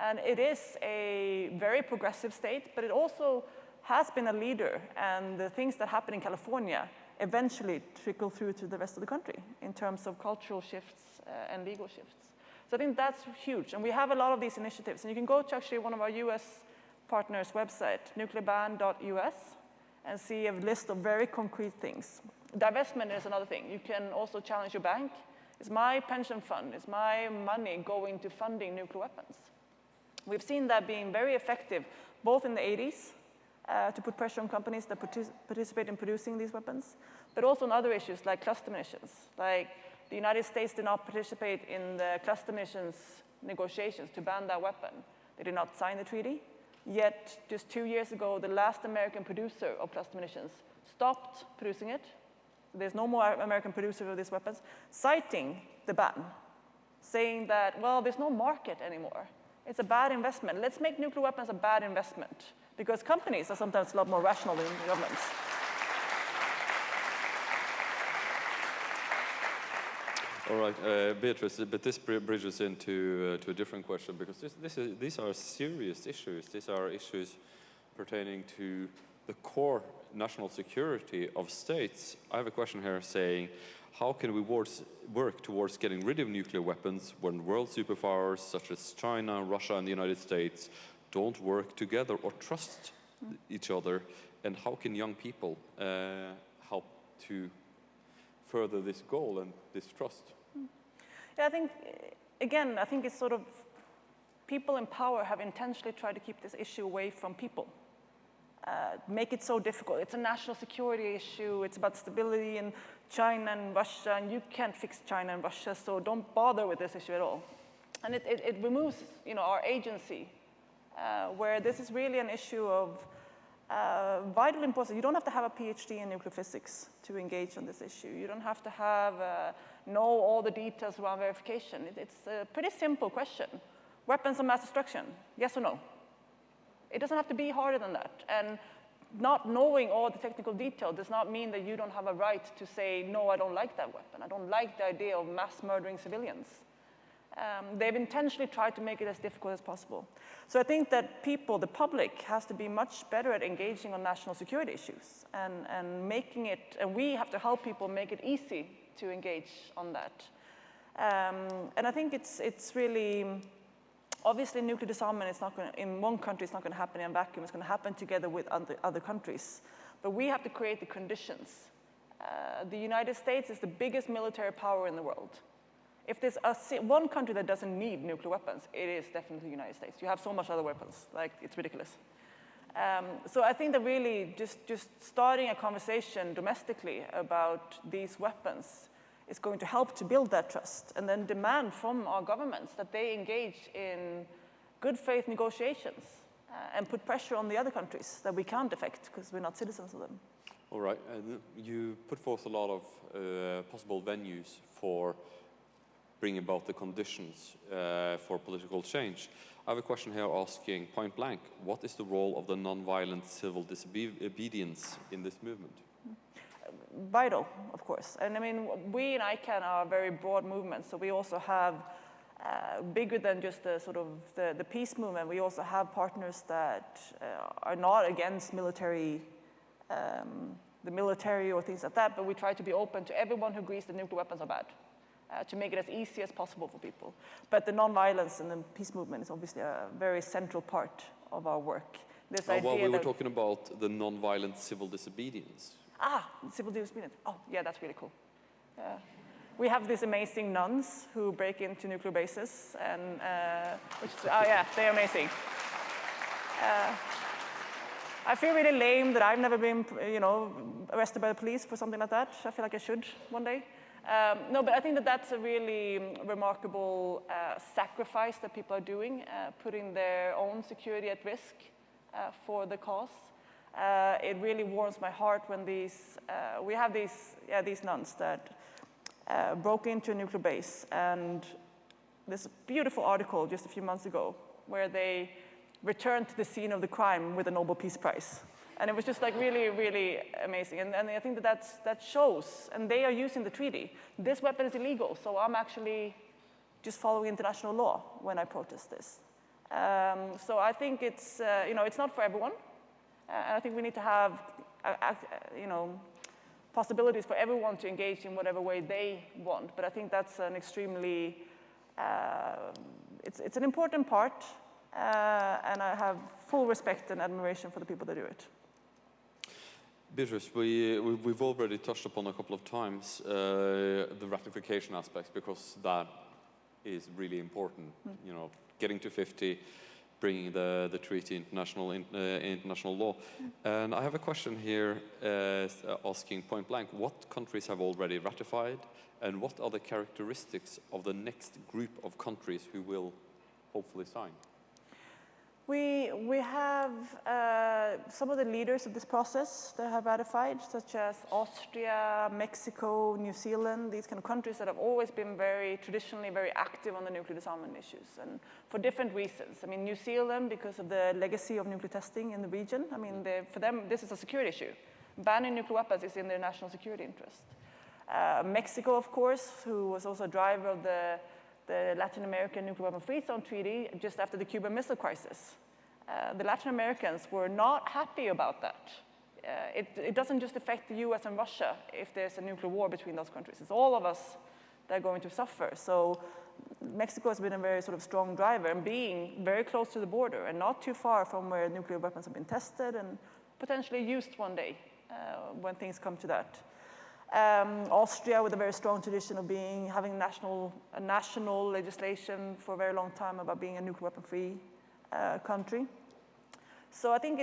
And it is a very progressive state, but it also has been a leader. And the things that happen in California eventually trickle through to the rest of the country in terms of cultural shifts and legal shifts. So I think that's huge. And we have a lot of these initiatives. And you can go to actually one of our US partners' website, nuclearban.us, and see a list of very concrete things. Divestment is another thing. You can also challenge your bank. Is my pension fund, is my money going to funding nuclear weapons? We've seen that being very effective, both in the 80s, to put pressure on companies that participate in producing these weapons, but also on other issues like cluster munitions. Like the United States did not participate in the cluster munitions negotiations to ban that weapon. They did not sign the treaty, yet just 2 years ago, the last American producer of cluster munitions stopped producing it. There's no more American producer of these weapons, citing the ban, saying that, well, there's no market anymore. It's a bad investment. Let's make nuclear weapons a bad investment, because companies are sometimes a lot more rational than governments. All right, Beatrice, but this bridges into to a different question, because these are serious issues. These are issues pertaining to the core national security of states. I have a question here saying, how can we work towards getting rid of nuclear weapons when world superpowers such as China, Russia, and the United States don't work together or trust each other? And how can young people help to further this goal and this trust? Yeah, I think it's sort of, people in power have intentionally tried to keep this issue away from people. Make it so difficult. It's a national security issue. It's about stability in China and Russia, and you can't fix China and Russia, so don't bother with this issue at all. And it removes, our agency, where this is really an issue of vital importance. You don't have to have a PhD in nuclear physics to engage on this issue. You don't have to have know all the details around verification. It's a pretty simple question. Weapons of mass destruction, yes or no? It doesn't have to be harder than that. And not knowing all the technical detail does not mean that you don't have a right to say, no, I don't like that weapon. I don't like the idea of mass murdering civilians. They've intentionally tried to make it as difficult as possible. So I think that people, the public, has to be much better at engaging on national security issues and making it, and we have to help people make it easy to engage on that. And I think it's really, obviously nuclear disarmament is not going to, in one country it's not going to happen in a vacuum, it's going to happen together with other countries. But we have to create the conditions. The United States is the biggest military power in the world. If there's one country that doesn't need nuclear weapons, it is definitely the United States. You have so much other weapons, like it's ridiculous. So I think that really just starting a conversation domestically about these weapons is going to help to build that trust, and then demand from our governments that they engage in good faith negotiations and put pressure on the other countries that we can't affect because we're not citizens of them. All right, and you put forth a lot of possible venues for bring about the conditions for political change. I have a question here asking point blank, what is the role of the nonviolent civil disobedience in this movement? Vital, of course. And I mean, we in ICANN are a very broad movement, so we also have, bigger than just the sort of the peace movement, we also have partners that are not against military, the military or things like that, but we try to be open to everyone who agrees that nuclear weapons are bad. To make it as easy as possible for people. But the nonviolence and the peace movement is obviously a very central part of our work. This idea well, we were talking about the nonviolent civil disobedience. Civil disobedience. Oh, yeah, that's really cool. We have these amazing nuns who break into nuclear bases, and yeah, they're amazing. I feel really lame that I've never been, arrested by the police for something like that. I feel like I should one day. No, but I think that that's a really remarkable sacrifice that people are doing, putting their own security at risk for the cause. It really warms my heart when we have these nuns that broke into a nuclear base, and this beautiful article just a few months ago where they returned to the scene of the crime with a Nobel Peace Prize. And it was just like really, really amazing. And I think that shows, and they are using the treaty. This weapon is illegal, so I'm actually just following international law when I protest this. So I think it's, it's not for everyone. And I think we need to have, possibilities for everyone to engage in whatever way they want. But I think that's an extremely, it's an important part. And I have full respect and admiration for the people that do it. Beatrice, we've already touched upon a couple of times the ratification aspects, because that is really important. Getting to 50, bringing the treaty international law. And I have a question here asking point blank, what countries have already ratified, and what are the characteristics of the next group of countries who will hopefully sign? We have some of the leaders of this process that have ratified, such as Austria, Mexico, New Zealand, these kind of countries that have always been traditionally very active on the nuclear disarmament issues, and for different reasons. I mean, New Zealand, because of the legacy of nuclear testing in the region, I mean, for them, this is a security issue. Banning nuclear weapons is in their national security interest. Mexico, of course, who was also a driver of the Latin American Nuclear Weapon Free Zone Treaty just after the Cuban Missile Crisis. The Latin Americans were not happy about that. It doesn't just affect the US and Russia if there's a nuclear war between those countries. It's all of us that are going to suffer. So Mexico has been a very sort of strong driver, and being very close to the border and not too far from where nuclear weapons have been tested and potentially used one day when things come to that. Austria, with a very strong tradition of having a national legislation for a very long time about being a nuclear weapon-free country. So I think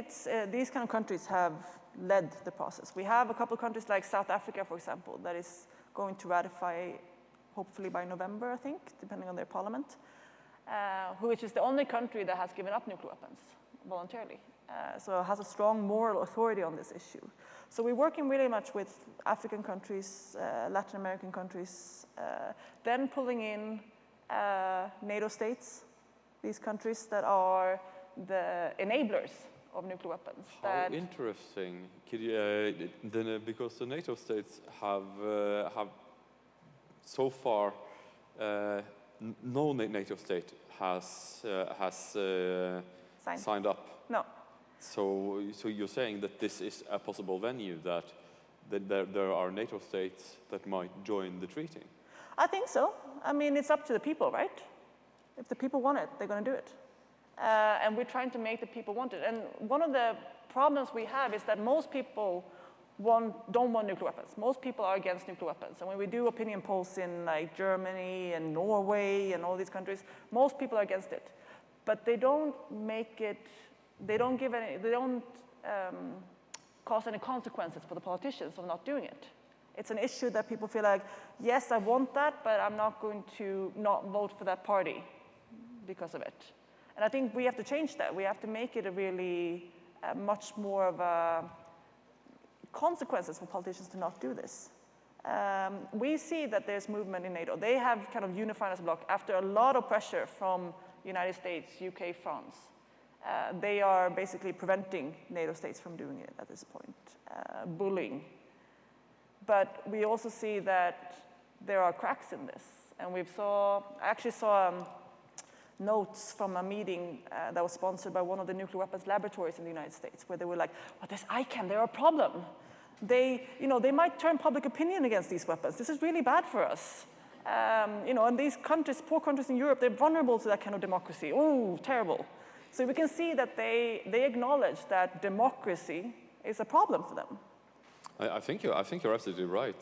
these kind of countries have led the process. We have a couple of countries like South Africa, for example, that is going to ratify hopefully by November, I think, depending on their parliament, which is the only country that has given up nuclear weapons voluntarily. So it has a strong moral authority on this issue. So we're working really much with African countries, Latin American countries, then pulling in NATO states, these countries that are the enablers of nuclear weapons. How interesting. Could you, because the NATO states have so far, no NATO state has signed up. No. So you're saying that this is a possible venue, that there are NATO states that might join the treaty? I think so. I mean, it's up to the people, right? If the people want it, they're going to do it. And we're trying to make the people want it. And one of the problems we have is that most people don't want nuclear weapons. Most people are against nuclear weapons. And when we do opinion polls in like Germany and Norway and all these countries, most people are against it. But they don't make it, they don't cause any consequences for the politicians of not doing it. It's an issue that people feel like, yes, I want that, but I'm not going to not vote for that party because of it. And I think we have to change that. We have to make it a really much more of a consequences for politicians to not do this. We see that there's movement in NATO. They have kind of unified as a bloc after a lot of pressure from United States, UK, France. They are basically preventing NATO states from doing it at this point, bullying. But we also see that there are cracks in this. And I actually saw notes from a meeting that was sponsored by one of the nuclear weapons laboratories in the United States, where they were like, well, this ICANN, they're a problem. They might turn public opinion against these weapons. This is really bad for us. And these countries, poor countries in Europe, they're vulnerable to that kind of democracy. Oh, terrible. So we can see that they acknowledge that democracy is a problem for them. I think you're absolutely right.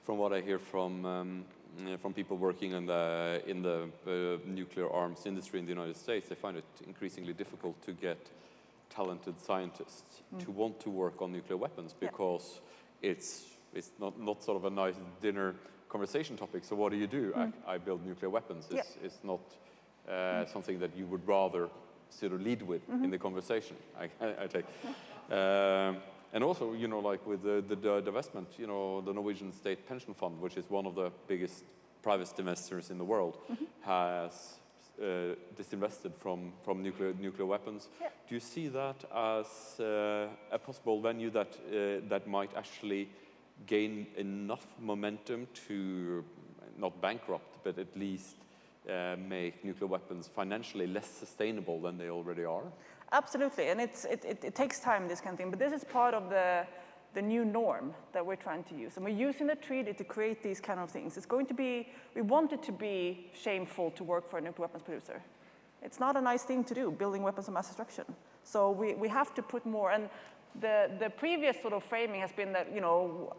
From what I hear from people working in the nuclear arms industry in the United States, they find it increasingly difficult to get talented scientists to want to work on nuclear weapons because it's not sort of a nice dinner conversation topic. So what do you do? I build nuclear weapons. It's not something that you would rather sort of lead with in the conversation, I take. And also, like with the divestment, the Norwegian state pension fund, which is one of the biggest private investors in the world, has disinvested from nuclear weapons. Yeah. Do you see that as a possible venue that might actually gain enough momentum to not bankrupt, but at least make nuclear weapons financially less sustainable than they already are? Absolutely, and it takes time, this kind of thing, but this is part of the new norm that we're trying to use. And we're using the treaty to create these kind of things. We want it to be shameful to work for a nuclear weapons producer. It's not a nice thing to do, building weapons of mass destruction. So we have to put more, and the previous sort of framing has been that,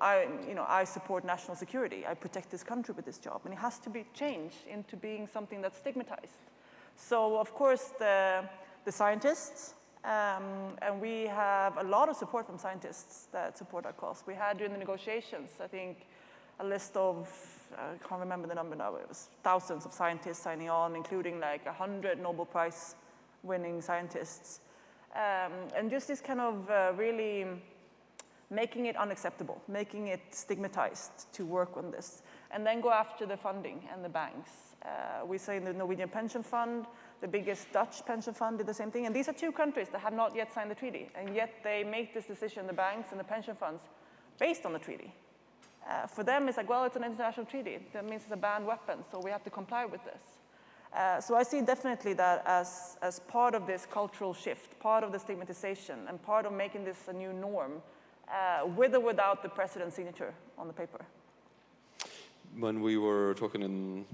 I support national security, I protect this country with this job, and it has to be changed into being something that's stigmatized. So of course the scientists, and we have a lot of support from scientists that support our cause. We had during the negotiations, I think, a list of, I can't remember the number now, it was thousands of scientists signing on, including like 100 Nobel Prize winning scientists. And just this kind of really making it unacceptable, making it stigmatized to work on this, and then go after the funding and the banks. We say the Norwegian pension fund, the biggest Dutch pension fund did the same thing. And these are two countries that have not yet signed the treaty. And yet they make this decision, the banks and the pension funds, based on the treaty. For them, it's like, well, it's an international treaty. That means it's a banned weapon, so we have to comply with this. So I see definitely that as part of this cultural shift, part of the stigmatization, and part of making this a new norm, with or without the president's signature on the paper. when we were talking in,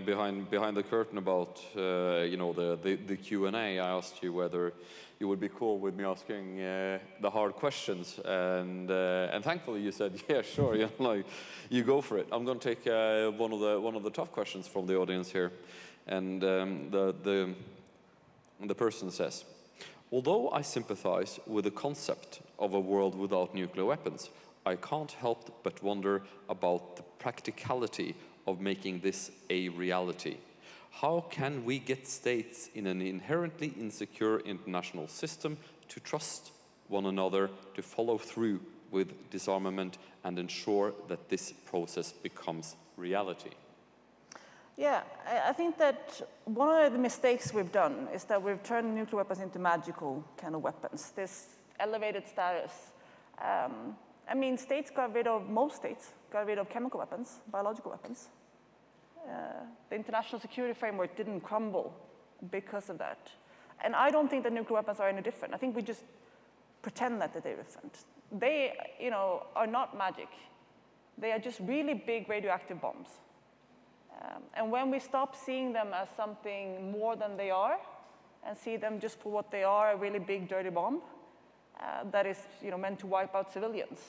behind the curtain about the Q&A, I asked you whether you would be cool with me asking the hard questions, and thankfully you said, yeah, sure, you go for it. I'm going to take one of the tough questions from the audience here, and the person says, although I sympathize with the concept of a world without nuclear weapons, I can't help but wonder about the practicality of making this a reality. How can we get states in an inherently insecure international system to trust one another, to follow through with disarmament and ensure that this process becomes reality? Yeah, I think that one of the mistakes we've done is that we've turned nuclear weapons into magical kind of weapons, this elevated status. I mean, most states got rid of chemical weapons, biological weapons. The international security framework didn't crumble because of that. And I don't think that nuclear weapons are any different. I think we just pretend that they're different. They, are not magic. They are just really big radioactive bombs. And when we stop seeing them as something more than they are, and see them just for what they are, a really big, dirty bomb, that is meant to wipe out civilians.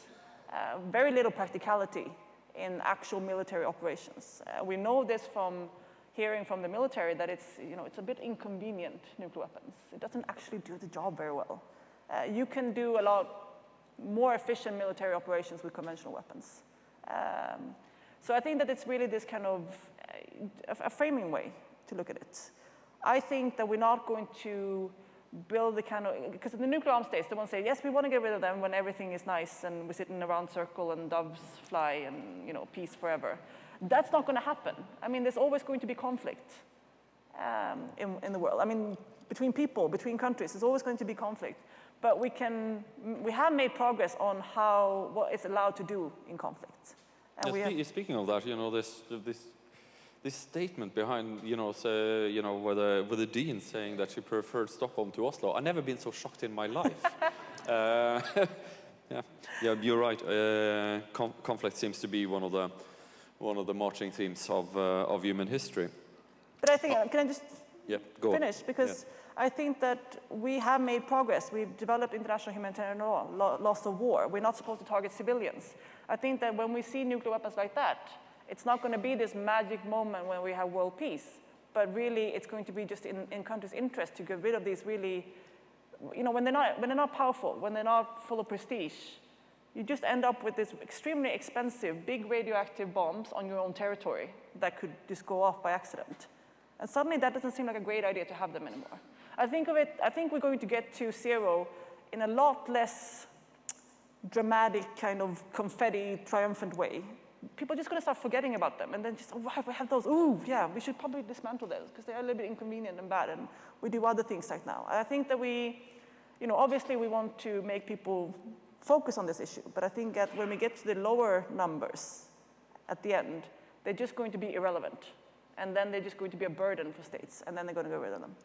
Very little practicality in actual military operations. We know this from hearing from the military that it's a bit inconvenient, nuclear weapons. It doesn't actually do the job very well. You can do a lot more efficient military operations with conventional weapons. So I think that it's really this kind of a framing way to look at it. I think that we're not going to build the kind of, because in the nuclear arms states, they won't say, yes, we want to get rid of them when everything is nice and we sit in a round circle and doves fly and, peace forever. That's not going to happen. I mean, there's always going to be conflict in the world. I mean, between people, between countries, there's always going to be conflict. But we have made progress on what is allowed to do in conflict. And speaking of that, this statement behind, with the dean saying that she preferred Stockholm to Oslo. I've never been so shocked in my life. Yeah, you're right. Conflict seems to be one of the marching themes of human history. But I think, can I just finish? On. Because I think that we have made progress. We've developed international humanitarian law, laws of war. We're not supposed to target civilians. I think that when we see nuclear weapons like that, it's not going to be this magic moment when we have world peace, but really it's going to be just in countries' interest to get rid of these really, when they're not powerful, when they're not full of prestige, you just end up with this extremely expensive, big radioactive bombs on your own territory that could just go off by accident. And suddenly that doesn't seem like a great idea to have them anymore. I think we're going to get to zero in a lot less dramatic kind of confetti triumphant way. People are just going to start forgetting about them, and then just, oh, we have those, ooh, yeah, we should probably dismantle those, because they are a little bit inconvenient and bad, and we do other things like now. I think that obviously we want to make people focus on this issue, but I think that when we get to the lower numbers at the end, they're just going to be irrelevant, and then they're just going to be a burden for states, and then they're going to get rid of them.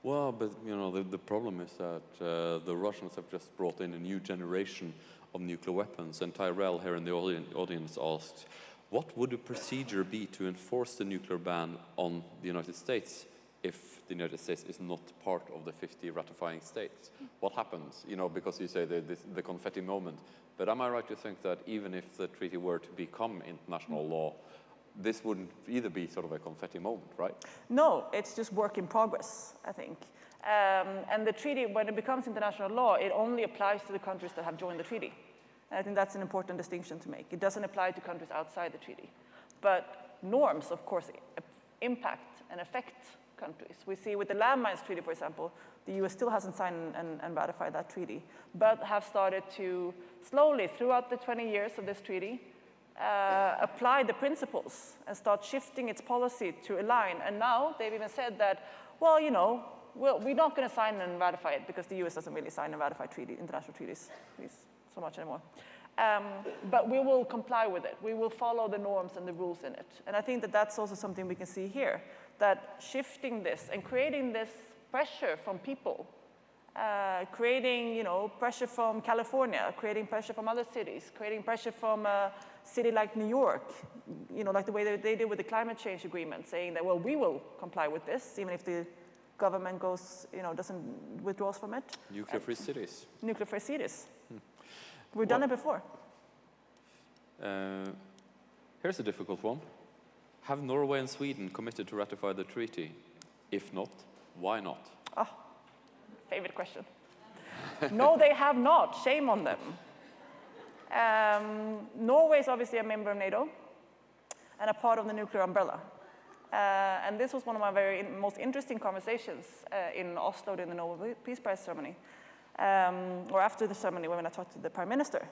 Well, but the problem is that the Russians have just brought in a new generation of nuclear weapons, and Tyrell here in the audience asked, what would the procedure be to enforce the nuclear ban on the United States if the United States is not part of the 50 ratifying states? What happens? Because you say the confetti moment. But am I right to think that even if the treaty were to become international law, this wouldn't either be sort of a confetti moment, right? No, it's just work in progress, I think. And the treaty, when it becomes international law, it only applies to the countries that have joined the treaty. And I think that's an important distinction to make. It doesn't apply to countries outside the treaty. But norms, of course, impact and affect countries. We see with the landmines treaty, for example, the US still hasn't signed and ratified that treaty, but have started to slowly, throughout the 20 years of this treaty, apply the principles and start shifting its policy to align. And now they've even said that, well, we're not going to sign and ratify it because the US doesn't really sign and ratify international treaties so much anymore. But we will comply with it. We will follow the norms and the rules in it. And I think that that's also something we can see here, that shifting this and creating this pressure from people creating, pressure from California, creating pressure from other cities, creating pressure from a city like New York, like the way that they did with the climate change agreement, saying that, well, we will comply with this, even if the government goes, withdraws from it. Nuclear-free cities. Nuclear-free cities. We've done it before. Here's a difficult one. Have Norway and Sweden committed to ratify the treaty? If not, why not? Oh, favorite question. No, they have not. Shame on them. Norway is obviously a member of NATO and a part of the nuclear umbrella. And this was one of my most interesting conversations in Oslo during the Nobel Peace Prize ceremony, or after the ceremony when I talked to the Prime Minister.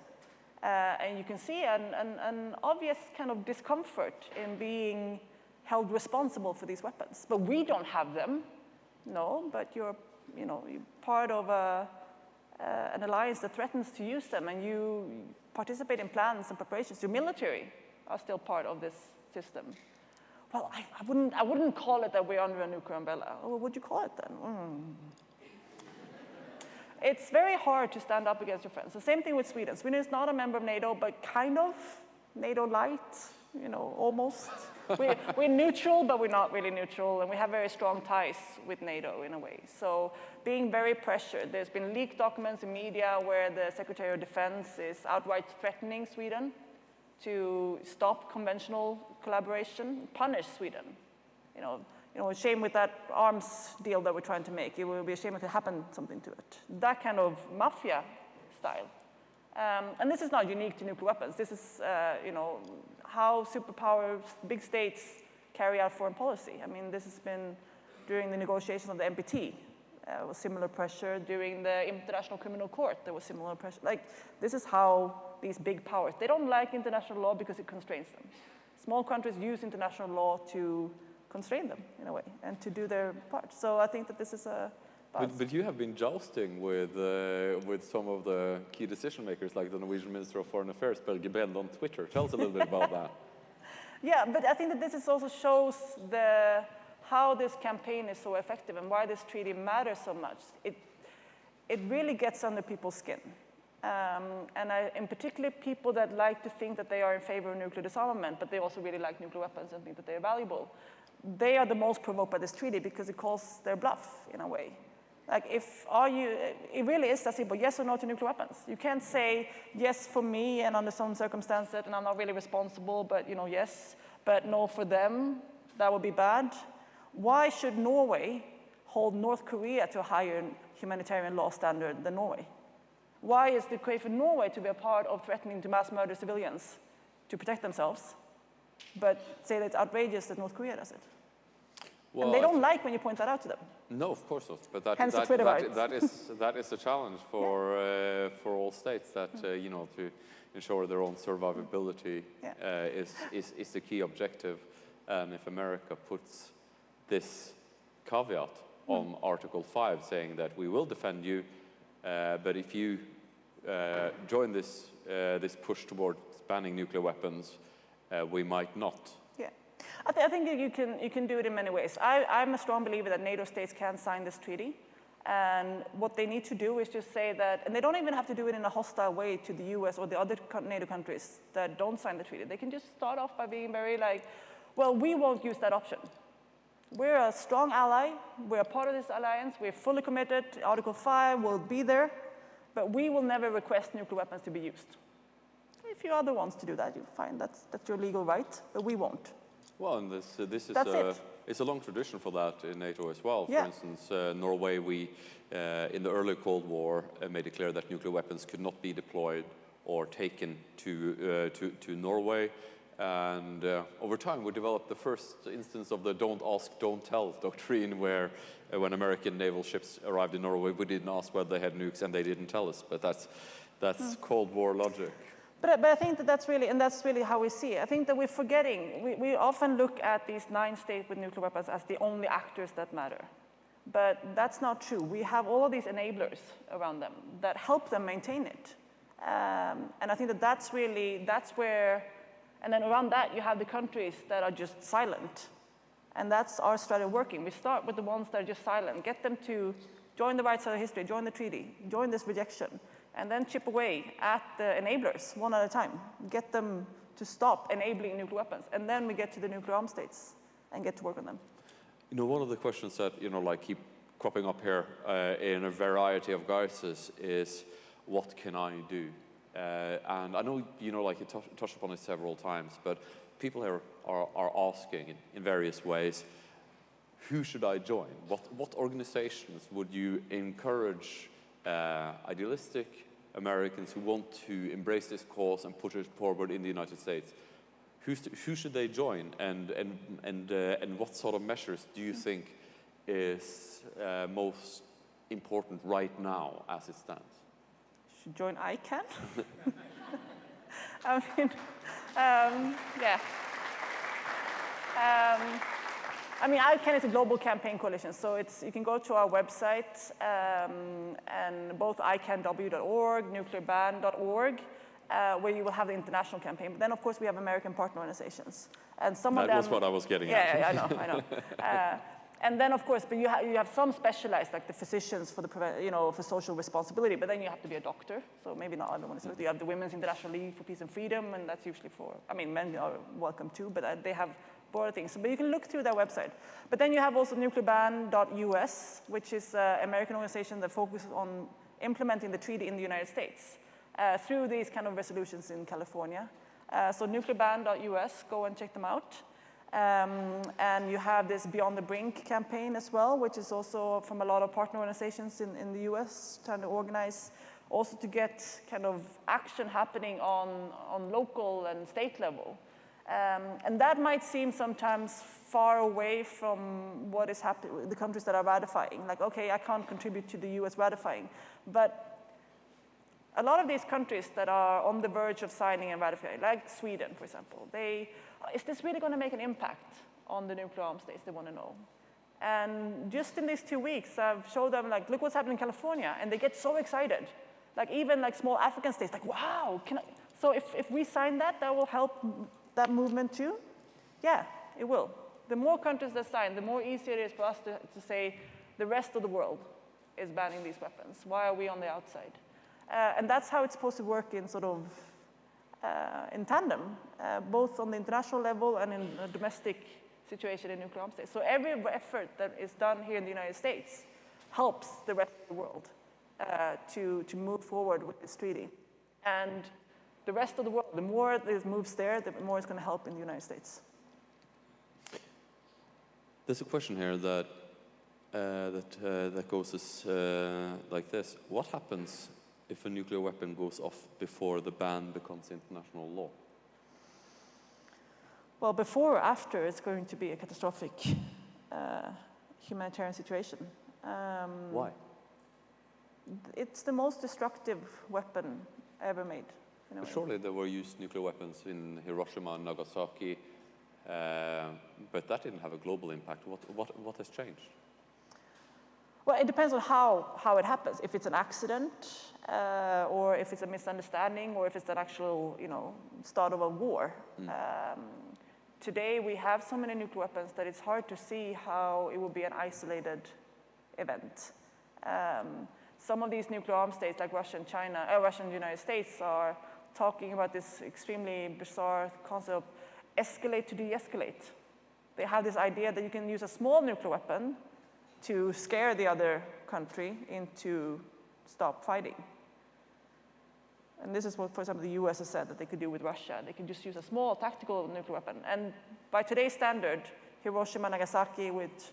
And you can see an obvious kind of discomfort in being held responsible for these weapons. But we don't have them. No, but you're part of an alliance that threatens to use them, and you participate in plans and preparations. Your military are still part of this system. Well, I wouldn't call it that we're under a nuclear umbrella. Oh, what would you call it then? It's very hard to stand up against your friends. The same thing with Sweden. Sweden is not a member of NATO, but kind of NATO light, almost. We're neutral, but we're not really neutral, and we have very strong ties with NATO in a way. So being very pressured. There's been leaked documents in media where the Secretary of Defense is outright threatening Sweden to stop conventional collaboration, punish Sweden. A shame with that arms deal that we're trying to make. It would be a shame if it happened something to it. That kind of mafia style. And this is not unique to nuclear weapons. This is, how superpowers, big states, carry out foreign policy. I mean, this has been during the negotiations of the NPT. Was similar pressure during the International Criminal Court. There was similar pressure. This is how these big powers, they don't like international law because it constrains them. Small countries use international law to constrain them in a way and to do their part. So I think that this is a But you have been jousting with some of the key decision makers, like the Norwegian Minister of Foreign Affairs, Børge Brende, on Twitter. Tell us a little bit about that. Yeah, but I think that this also shows how this campaign is so effective and why this treaty matters so much. It really gets under people's skin. In particular, people that like to think that they are in favor of nuclear disarmament, but they also really like nuclear weapons and think that they are valuable. They are the most provoked by this treaty because it calls their bluff in a way. It really is that simple, yes or no to nuclear weapons. You can't say yes for me and under some circumstances and I'm not really responsible, but yes, but no for them, that would be bad. Why should Norway hold North Korea to a higher humanitarian law standard than Norway? Why is it great for Norway to be a part of threatening to mass murder civilians to protect themselves, but say that it's outrageous that North Korea does it? Well, and they don't like when you point that out to them. No, of course not. But that is a challenge for all states that to ensure their own survivability is the key objective. And if America puts this caveat on Article 5, saying that we will defend you, but if you join this push towards banning nuclear weapons, we might not. Yeah, I think you can do it in many ways. I'm a strong believer that NATO states can sign this treaty. And what they need to do is just say that, and they don't even have to do it in a hostile way to the US or the other NATO countries that don't sign the treaty. They can just start off by being very well, we won't use that option. We're a strong ally. We're a part of this alliance. We're fully committed. Article 5 will be there. But we will never request nuclear weapons to be used. If you are the ones to do that, you find that's your legal right, but we won't. Well, and this is it's a long tradition for that in NATO as well. For instance, Norway, we in the early Cold War made it clear that nuclear weapons could not be deployed or taken to Norway. And over time, we developed the first instance of the don't ask, don't tell doctrine, where when American naval ships arrived in Norway, we didn't ask whether they had nukes, and they didn't tell us. But that's Cold War logic. But I think that's really how we see it. I think that we're forgetting. We often look at these 9 states with nuclear weapons as the only actors that matter. But that's not true. We have all of these enablers around them that help them maintain it. And I think that's where. And then around that, you have the countries that are just silent. And that's our strategy working. We start with the ones that are just silent, get them to join the right side of history, join the treaty, join this rejection, and then chip away at the enablers one at a time. Get them to stop enabling nuclear weapons. And then we get to the nuclear armed states and get to work on them. You know, one of the questions that, like keep cropping up here in a variety of guises is, what can I do? And I know, like you touched upon it several times, but people here are asking in various ways, who should I join? What organizations would you encourage idealistic Americans who want to embrace this cause and push it forward in the United States? Who should they join, and what sort of measures do you think is most important right now as it stands? Should join ICANN? I mean, yeah. I mean, ICANN is a global campaign coalition, so you can go to our website, and both icanw.org, nuclearban.org, where you will have the international campaign. But then, of course, we have American partner organizations, and some of them. That was what I was getting at. Yeah, I know. And then, of course, but you have some specialized, like the physicians for for social responsibility. But then you have to be a doctor, so maybe not everyone is. You have the Women's International League for Peace and Freedom, and that's usually for. I mean, men are welcome too, but they have broader things. But you can look through their website. But then you have also nuclearban.us, which is an American organization that focuses on implementing the treaty in the United States through these kind of resolutions in California. So nuclearban.us, go and check them out. And you have this Beyond the Brink campaign as well, which is also from a lot of partner organizations in the US, trying to organize also to get kind of action happening on local and state level. And that might seem sometimes far away from what is happening with the countries that are ratifying. Like, okay, I can't contribute to the US ratifying. But a lot of these countries that are on the verge of signing and ratifying, like Sweden, for example, is this really going to make an impact on the nuclear armed states? They want to know. And just in these 2 weeks, I've showed them, like, look what's happening in California, and they get so excited. Like, even like small African states, like, wow, so if we sign that, that will help that movement too? Yeah, it will. The more countries that sign, the more easier it is for us to say the rest of the world is banning these weapons. Why are we on the outside? And that's how it's supposed to work in sort of in tandem, both on the international level and in a domestic situation in nuclear armed states. So every effort that is done here in the United States helps the rest of the world to move forward with this treaty. And the rest of the world, the more it moves there, the more it's going to help in the United States. There's a question here that goes like this: what happens if a nuclear weapon goes off before the ban becomes international law? Well, before or after, it's going to be a catastrophic humanitarian situation. Why? It's the most destructive weapon ever made. Surely there were used nuclear weapons in Hiroshima and Nagasaki, but that didn't have a global impact. What has changed? Well, it depends on how it happens. If it's an accident, or if it's a misunderstanding, or if it's an actual, start of a war. Today we have so many nuclear weapons that it's hard to see how it would be an isolated event. Some of these nuclear armed states, like Russia and China, Russia and the United States, are talking about this extremely bizarre concept of escalate to de-escalate. They have this idea that you can use a small nuclear weapon to scare the other country into stop fighting. And this is what, for example, the US has said that they could do with Russia. They could just use a small tactical nuclear weapon. And by today's standard, Hiroshima, Nagasaki, with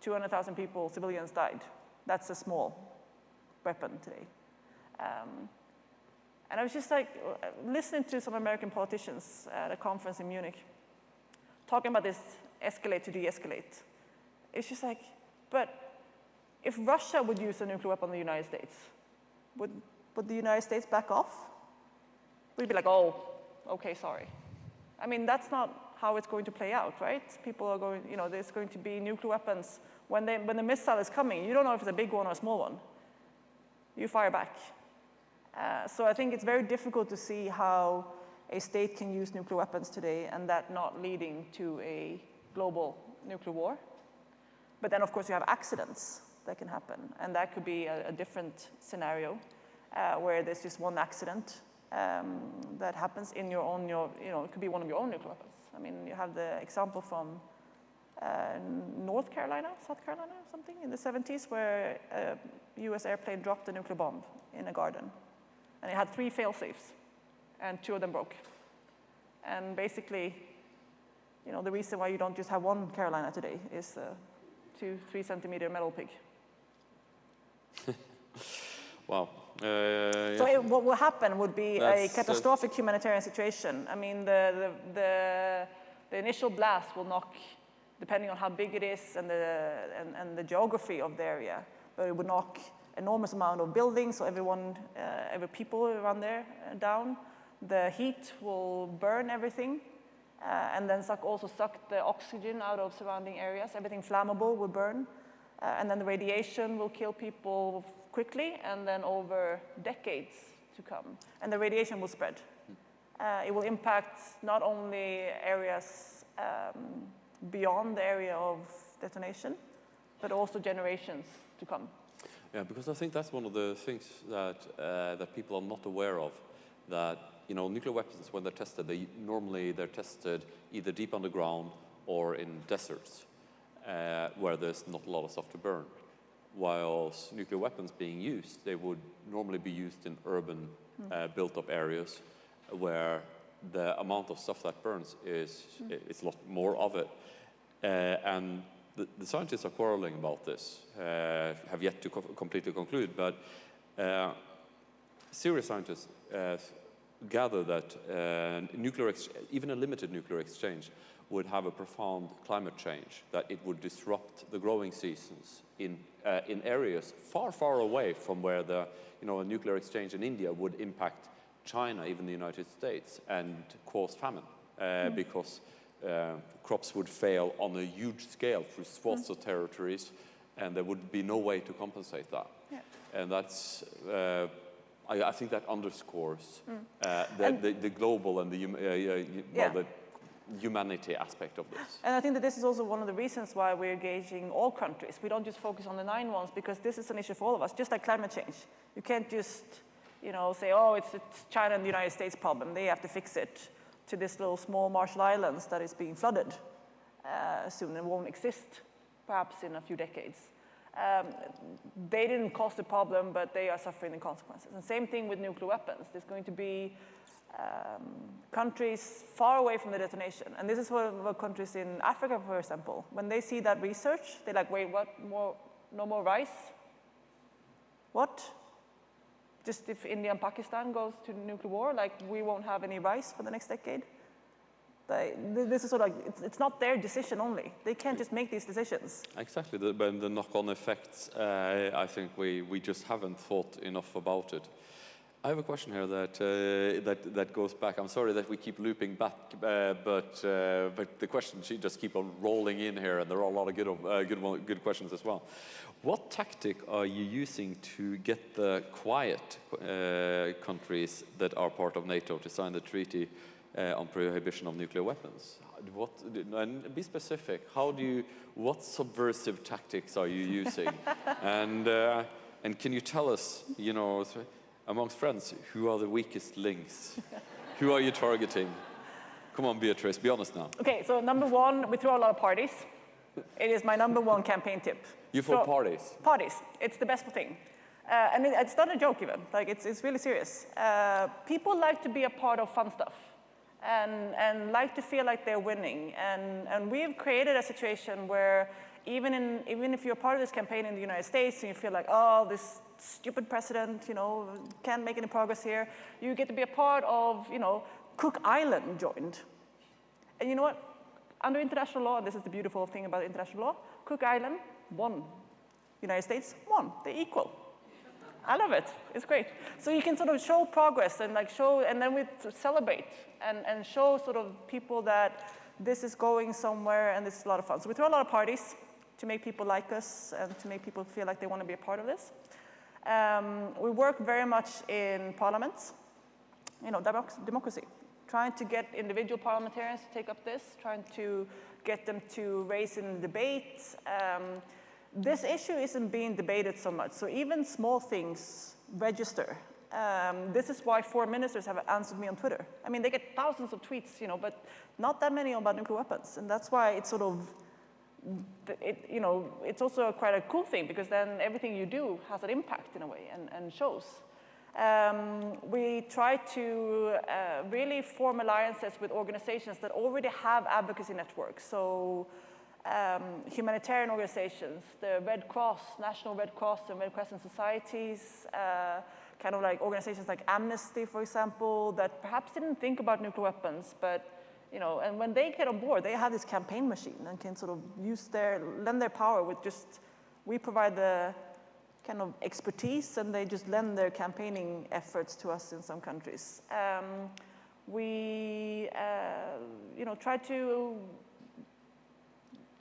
200,000 people, civilians died. That's a small weapon today. And I was just like listening to some American politicians at a conference in Munich talking about this escalate to de-escalate. It's just like, but if Russia would use a nuclear weapon on the United States, would the United States back off? We'd be like, oh, okay, sorry. I mean, that's not how it's going to play out, right? People are going, there's going to be nuclear weapons. When the missile is coming, you don't know if it's a big one or a small one. You fire back. So I think it's very difficult to see how a state can use nuclear weapons today and that not leading to a global nuclear war. But then, of course, you have accidents. that can happen. And that could be a different scenario where there's just one accident that happens in your own, it could be one of your own nuclear weapons. I mean, you have the example from South Carolina or something in the 70s where a US airplane dropped a nuclear bomb in a garden. And it had 3 fail-safes, and 2 of them broke. And basically, the reason why you don't just have one Carolina today is a 2-3 centimeter metal pig. Wow. So what will happen would be a catastrophic humanitarian situation. I mean, the initial blast will knock, depending on how big it is and the geography of the area, but it would knock enormous amount of buildings, so every people around there down. The heat will burn everything, and then also suck the oxygen out of surrounding areas. Everything flammable will burn, and then the radiation will kill people quickly, and then over decades to come. And the radiation will spread. It will impact not only areas beyond the area of detonation, but also generations to come. Yeah, because I think that's one of the things that that people are not aware of. That nuclear weapons, when they're tested, they're tested either deep underground or in deserts, where there's not a lot of stuff to burn. Whilst nuclear weapons being used, they would normally be used in urban, built-up areas, where the amount of stuff that burns is a lot more of it, and the scientists are quarreling about this, have yet to completely conclude, but serious scientists gather that even a limited nuclear exchange would have a profound climate change, that it would disrupt the growing seasons in areas far, far away from where a nuclear exchange in India would impact China, even the United States, and cause famine, because crops would fail on a huge scale through swaths of territories, and there would be no way to compensate that. Yeah. And that's, I think that underscores the global and the humanity aspect of this. And I think that this is also one of the reasons why we're engaging all countries. We don't just focus on the 9 ones, because this is an issue for all of us, just like climate change. You can't just say, oh, it's China and the United States problem, they have to fix it, to this little small Marshall Islands that is being flooded soon and won't exist, perhaps in a few decades. They didn't cause the problem, but they are suffering the consequences. And same thing with nuclear weapons. There's going to be countries far away from the detonation. And this is what countries in Africa, for example, when they see that research, they're like, wait, what? No more rice? What? Just if India and Pakistan goes to nuclear war, like we won't have any rice for the next decade? This is sort of like, it's not their decision only. They can't just make these decisions. Exactly, the knock-on effects, I think we just haven't thought enough about it. I have a question here that goes back. I'm sorry that we keep looping back, but the questions just keep on rolling in here, and there are a lot of good questions as well. What tactic are you using to get the quiet countries that are part of NATO to sign the treaty on prohibition of nuclear weapons? And be specific. What subversive tactics are you using? And can you tell us, amongst friends, who are the weakest links? Who are you targeting? Come on, Beatrice, be honest now. Okay, so number 1, we throw a lot of parties. It is my number 1 campaign tip. You throw parties? Parties. It's the best thing. And it's not a joke even. Like, it's really serious. People like to be a part of fun stuff and like to feel like they're winning. And we've created a situation where even if you're part of this campaign in the United States and you feel like, oh, this stupid president, can't make any progress here, you get to be a part of, Cook Island joined. And you know what? Under international law, and this is the beautiful thing about international law, Cook Island won. United States won. They're equal. I love it. It's great. So you can sort of show progress and and then we celebrate and show sort of people that this is going somewhere and this is a lot of fun. So we throw a lot of parties to make people like us and to make people feel like they want to be a part of this. We work very much in parliaments, democracy, trying to get individual parliamentarians to take up this, trying to get them to raise in debate. this issue isn't being debated so much. So even small things register. This is why 4 ministers have answered me on Twitter. I mean, they get thousands of tweets, but not that many about nuclear weapons. And that's why it's sort of, it's also quite a cool thing, because then everything you do has an impact in a way and shows. We try to really form alliances with organizations that already have advocacy networks. So humanitarian organizations, the Red Cross, National Red Cross and Red Crescent societies, kind of like organizations like Amnesty, for example, that perhaps didn't think about nuclear weapons, but and when they get on board, they have this campaign machine and can sort of lend their power with just, we provide the kind of expertise and they just lend their campaigning efforts to us in some countries. We, try to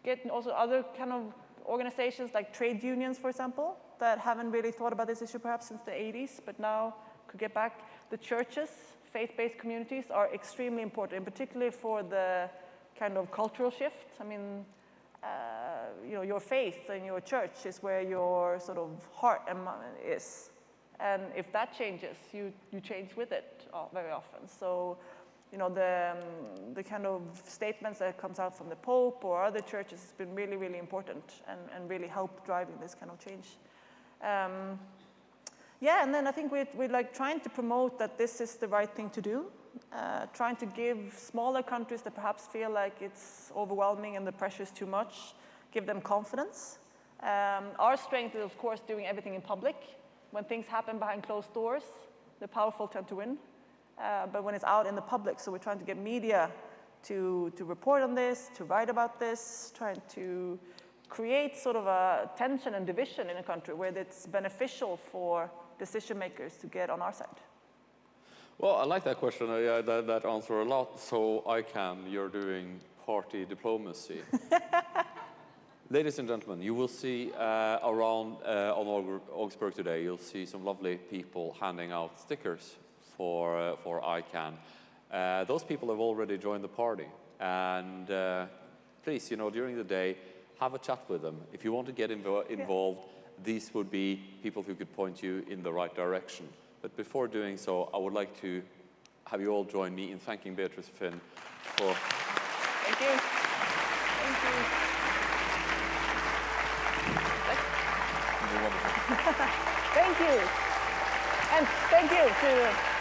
get also other kind of organizations like trade unions, for example, that haven't really thought about this issue perhaps since the 80s, but now could get back. The churches, faith-based communities are extremely important, and particularly for the kind of cultural shift. I mean, your faith and your church is where your sort of heart and mind is. And if that changes, you change with it very often. So, the kind of statements that comes out from the Pope or other churches has been really, really important and really helped driving this kind of change. And then I think we're like trying to promote that this is the right thing to do, trying to give smaller countries that perhaps feel like it's overwhelming and the pressure is too much, give them confidence. Our strength is, of course, doing everything in public. When things happen behind closed doors, the powerful tend to win. But when it's out in the public, so we're trying to get media to report on this, to write about this, trying to create sort of a tension and division in a country where it's beneficial for decision makers to get on our side. Well, I like that question, that answer a lot. So you're doing party diplomacy. Ladies and gentlemen, you will see around on Augsburg today, you'll see some lovely people handing out stickers for ICANN. Those people have already joined the party. And please, during the day, have a chat with them. If you want to get involved, these would be people who could point you in the right direction. But before doing so, I would like to have you all join me in thanking Beatrice Finn for... Thank you. Thank you. Thank you. And thank you to...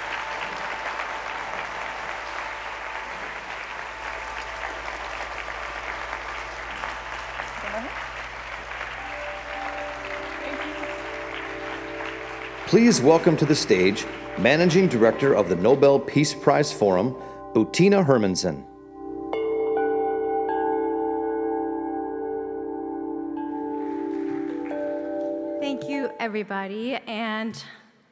Please welcome to the stage Managing Director of the Nobel Peace Prize Forum, Bettina Hermansen. Thank you, everybody, and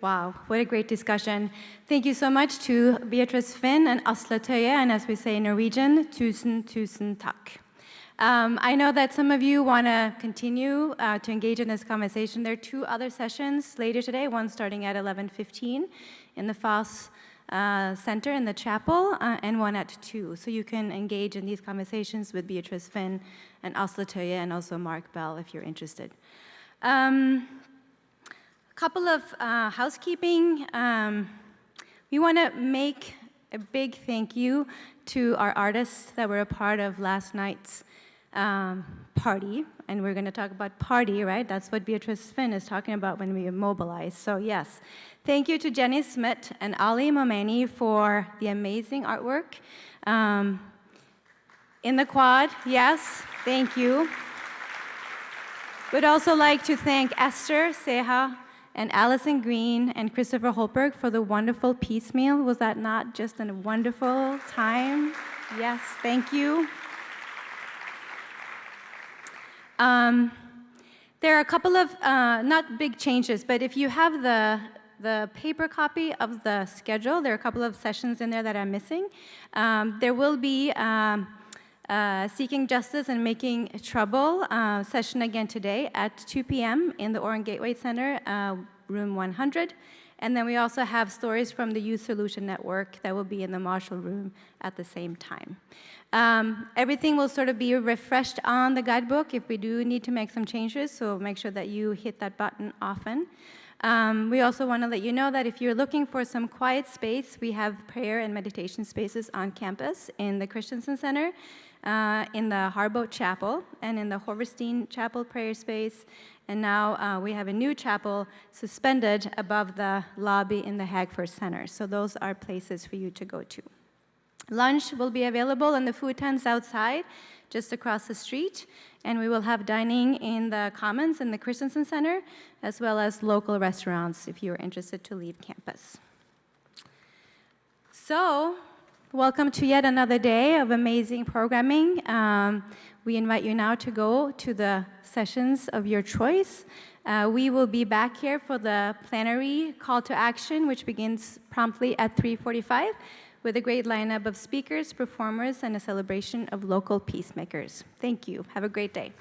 wow, what a great discussion. Thank you so much to Beatrice Finn and Asle Tøye, and as we say in Norwegian, tusen takk. I know that some of you want to continue to engage in this conversation. There are 2 other sessions later today, one starting at 11:15 in the Foss Center in the chapel, and one at 2. So you can engage in these conversations with Beatrice Finn and Asle Tøye and also Mark Bell if you're interested. A couple of housekeeping. We want to make a big thank you to our artists that were a part of last night's party, and we're going to talk about party, right? That's what Beatrice Finn is talking about when we mobilize. So yes, thank you to Jenny Smith and Ali Momeni for the amazing artwork. In the quad, yes, thank you. We'd also like to thank Esther Seha and Allison Green and Christopher Holberg for the wonderful peace meal. Was that not just a wonderful time? Yes, thank you. There are a couple of, not big changes, but if you have the paper copy of the schedule, there are a couple of sessions in there that I'm missing. There will be Seeking Justice and Making Trouble session again today at 2 p.m. in the Oren Gateway Center, room 100. And then we also have stories from the Youth Solution Network that will be in the Marshall Room at the same time. Everything will sort of be refreshed on the guidebook if we do need to make some changes, so make sure that you hit that button often. We also want to let you know that if you're looking for some quiet space, we have prayer and meditation spaces on campus in the Christensen Center, in the Harboat Chapel, and in the Hoverstein Chapel prayer space. And now we have a new chapel suspended above the lobby in the Hagfors Center. So those are places for you to go to. Lunch will be available in the food tents outside, just across the street, and we will have dining in the Commons in the Christensen Center, as well as local restaurants if you're interested to leave campus. So, welcome to yet another day of amazing programming. We invite you now to go to the sessions of your choice. We will be back here for the plenary call to action, which begins promptly at 3:45. With a great lineup of speakers, performers, and a celebration of local peacemakers. Thank you. Have a great day.